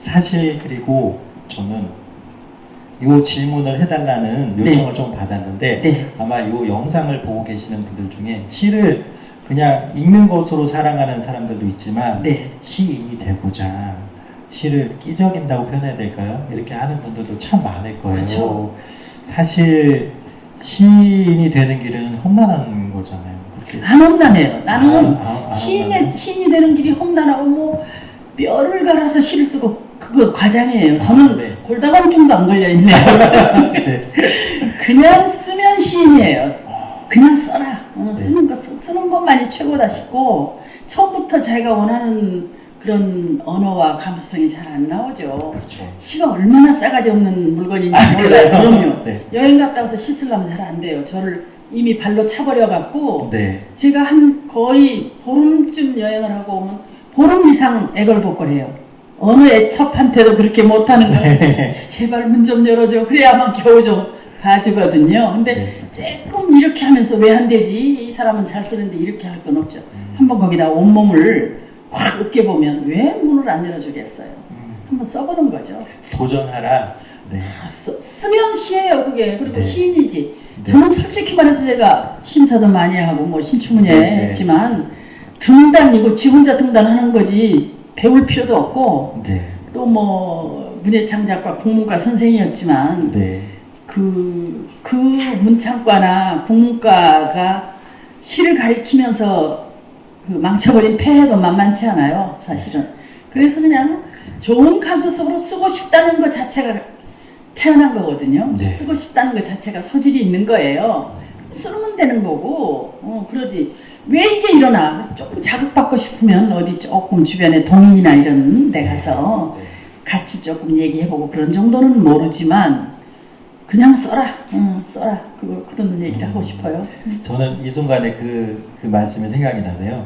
사실 그리고 저는 이 질문을 해달라는 요청을 좀 받았는데 네. 아마 이 영상을 보고 계시는 분들 중에 시를 그냥 읽는 것으로 사랑하는 사람들도 있지만 네. 시인이 되고자 시를 끼적인다고 표현해야 될까요? 이렇게 하는 분들도 참 많을 거예요. 그쵸. 사실 시인이 되는 길은 험난한 거잖아요. 그렇게 안 험난해요. 나는 안 시인이 되는 길이 험난하고 뭐 뼈를 갈아서 시를 쓰고 그거 과장이에요. 저는 네. 골다공증도 안 걸려있네요. 네. 그냥 쓰면 시인이에요. 그냥 써라. 네. 쓰는 것만이 최고다 싶고 처음부터 자기가 원하는 그런 언어와 감수성이 잘 안 나오죠. 그렇죠. 시가 얼마나 싸가지 없는 물건인지 몰라요. 그럼요. 네. 여행 갔다 와서 시 쓰려면 잘 안 돼요. 저를 이미 발로 차버려 갖고 네. 제가 한 거의 보름쯤 여행을 하고 오면 보름 이상 애걸복걸해요. 어느 애첩한테도 그렇게 못하는 거예요. 제발 문 좀 열어줘. 그래야만 겨우 좀 봐주거든요. 근데 조금 이렇게 하면서 왜 안 되지? 이 사람은 잘 쓰는데 이렇게 할 건 없죠. 한번 거기다 온몸을 확 으깨보면 왜 문을 안 열어주겠어요? 한번 써보는 거죠. 도전하라. 네. 쓰면 시예요, 그게. 그리고 네. 시인이지. 네. 저는 솔직히 말해서 제가 심사도 많이 하고 뭐 신춘문예 네, 네. 했지만 등단이고 지 혼자 등단하는 거지 배울 필요도 없고 네. 또 뭐 문예창 작가 국문과 선생이었지만 네. 그 문창과나 국문과가 시를 가리키면서 그 망쳐버린 폐해도 만만치 않아요, 사실은. 그래서 그냥 좋은 감수성으로 쓰고 싶다는 것 자체가 태어난 거거든요. 네. 쓰고 싶다는 것 자체가 소질이 있는 거예요. 쓰면 되는 거고, 그러지. 왜 이게 일어나? 조금 자극받고 싶으면 어디 조금 주변에 동인이나 이런 데 가서 네. 같이 조금 얘기해보고 그런 정도는 모르지만 그냥 써라, 써라. 그런 얘기를 하고 싶어요. 저는 이 순간에 그 말씀이 생각이 나네요.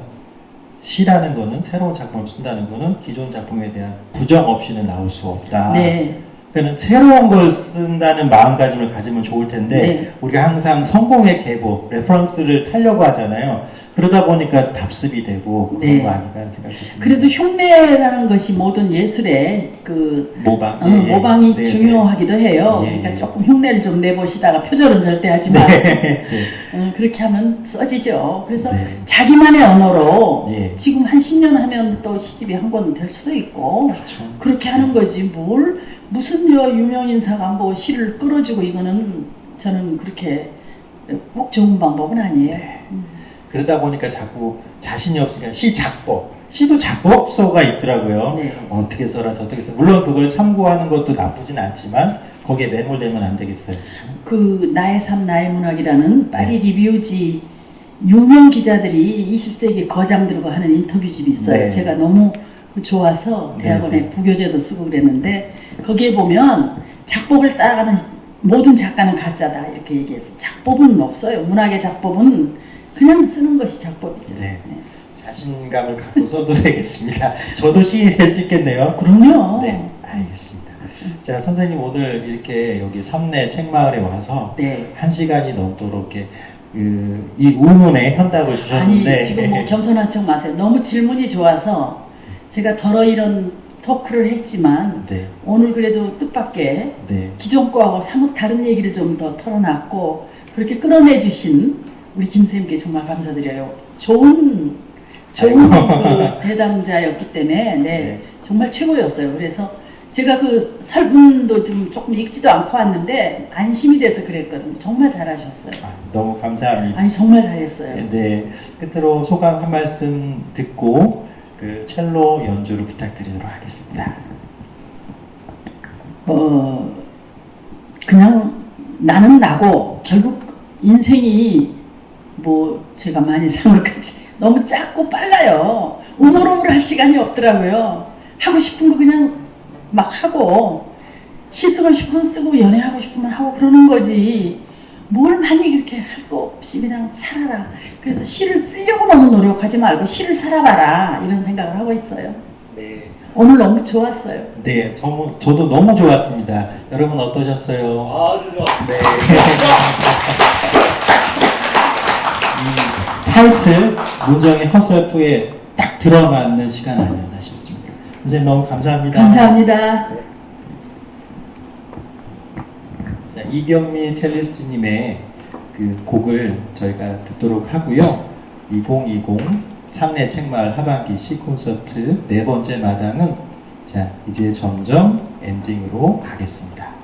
시라는 거는 새로운 작품을 쓴다는 거는 기존 작품에 대한 부정 없이는 나올 수 없다. 네. 그러니까 새로운 걸 쓴다는 마음가짐을 가지면 좋을 텐데 네. 우리가 항상 성공의 계보, 레퍼런스를 타려고 하잖아요. 그러다 보니까 답습이 되고 그런 네. 거 아닌가 하는 생각이 듭니다. 그래도 흉내라는 것이 모든 예술의 모방, 모방이 네, 중요하기도 해요. 예, 그러니까 예. 조금 흉내를 좀 내보시다가 표절은 절대 하지 마. 네. 그렇게 하면 써지죠. 그래서 네. 자기만의 언어로 예. 지금 한 10년 하면 또 시집이 한 권 될 수도 있고 그렇죠. 그렇게 하는 거지 무슨 유명 인사가 뭐 시를 끌어주고 이거는 저는 그렇게 꼭 좋은 방법은 아니에요. 네. 그러다 보니까 자꾸 자신이 없으니까 시도 작법서가 있더라고요. 네. 어떻게 써라 저떻게 써라. 물론 그걸 참고하는 것도 나쁘진 않지만 거기에 매몰되면 안 되겠어요. 그렇죠? 그 나의 삶 나의 문학이라는 파리 네. 리뷰지 유명 기자들이 20세기 거장들과 하는 인터뷰집이 있어요. 네. 제가 너무 좋아서 대학원에 네. 부교재도 쓰고 그랬는데 거기에 보면 작법을 따라가는 모든 작가는 가짜다 이렇게 얘기해서 작법은 없어요. 문학의 작법은 그냥 쓰는 것이 작법이죠. 네. 자신감을 갖고 써도 되겠습니다. 저도 시인이 될 수 있겠네요. 그럼요. 네, 알겠습니다. 자, 선생님 오늘 이렇게 여기 삼내 책마을에 와서 네. 1시간이 넘도록 이렇게 이 우문에 현답을 주셨는데 아니 지금 뭐 겸손한 척 마세요. 너무 질문이 좋아서 제가 더러 이런 토크를 했지만 네, 오늘 그래도 뜻밖의 네, 기존 거하고 사뭇 다른 얘기를 좀 더 털어놨고 그렇게 끌어내 주신 우리 김 선생님께 정말 감사드려요. 좋은 그 대담자였기 때문에 네. 정말 최고였어요. 그래서 제가 그 설문도 좀 조금 읽지도 않고 왔는데 안심이 돼서 그랬거든요. 정말 잘하셨어요. 너무 감사합니다. 아니 정말 잘했어요. 네, 끝으로 소감 한 말씀 듣고 그 첼로 연주를 부탁드리도록 하겠습니다. 그냥 나는 나고 결국 인생이 뭐 제가 많이 산 것 같이 너무 짧고 빨라요. 우물우물할 시간이 없더라고요. 하고 싶은 거 그냥 막 하고 시 쓰고 싶으면 쓰고 연애하고 싶으면 하고 그러는 거지 뭘 많이 그렇게 할 거 없이 그냥 살아라. 그래서 시를 쓰려고 너무 노력하지 말고 시를 살아봐라 이런 생각을 하고 있어요. 네. 오늘 너무 좋았어요. 네, 저도 너무 좋았습니다. 여러분 어떠셨어요? 아주 좋아. 네. 이 타이틀 문정의 허설프에 딱 들어맞는 시간 아니었나 싶습니다. 선생님 너무 감사합니다. 감사합니다. 자, 이경미 첼리스트님의 그 곡을 저희가 듣도록 하고요. 2020 삼례 책마을 하반기 시 콘서트 네 번째 마당은 자 이제 점점 엔딩으로 가겠습니다.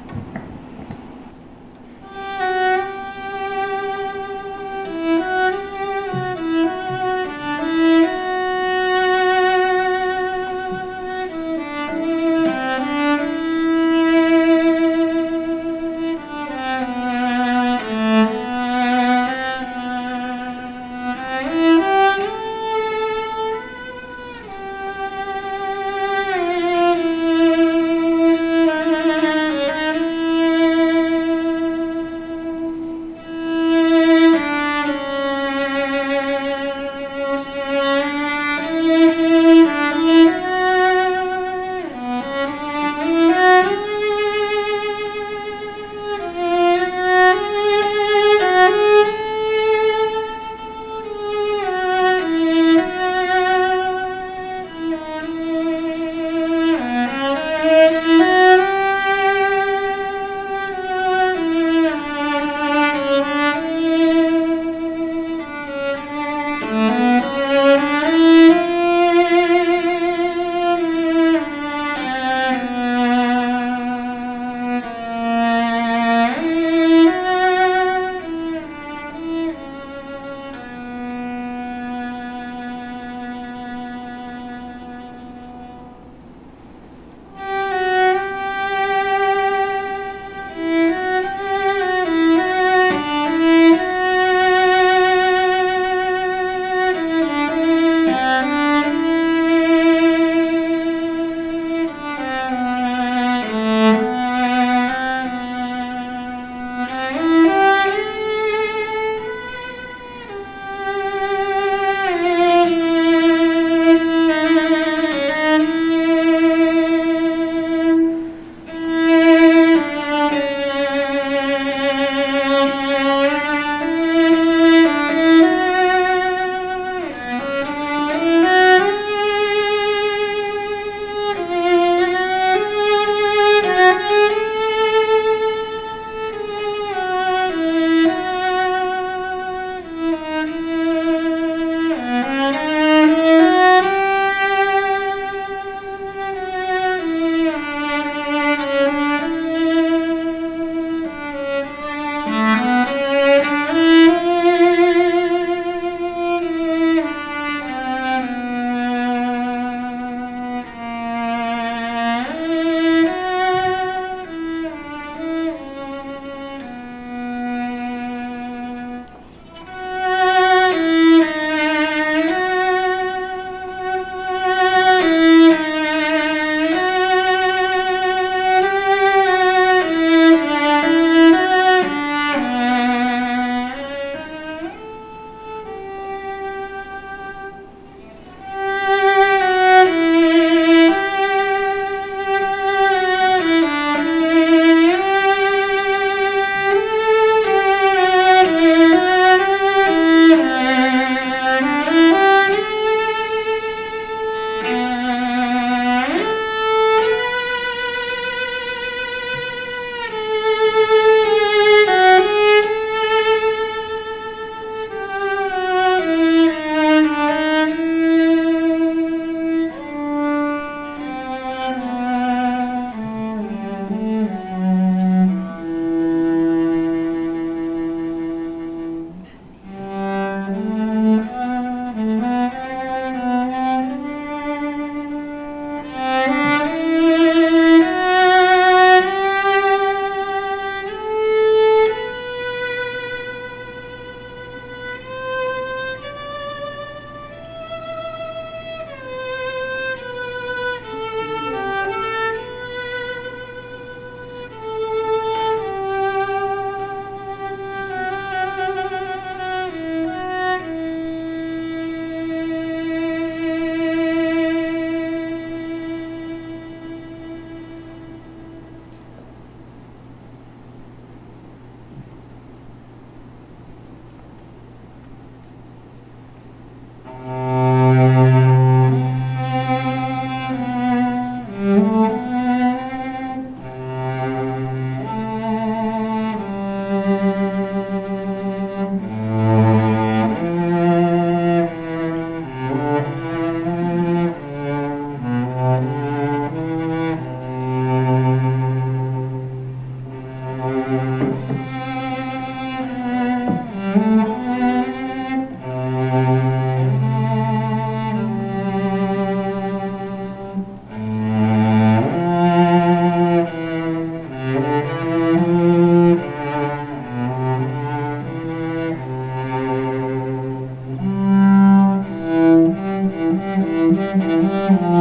네.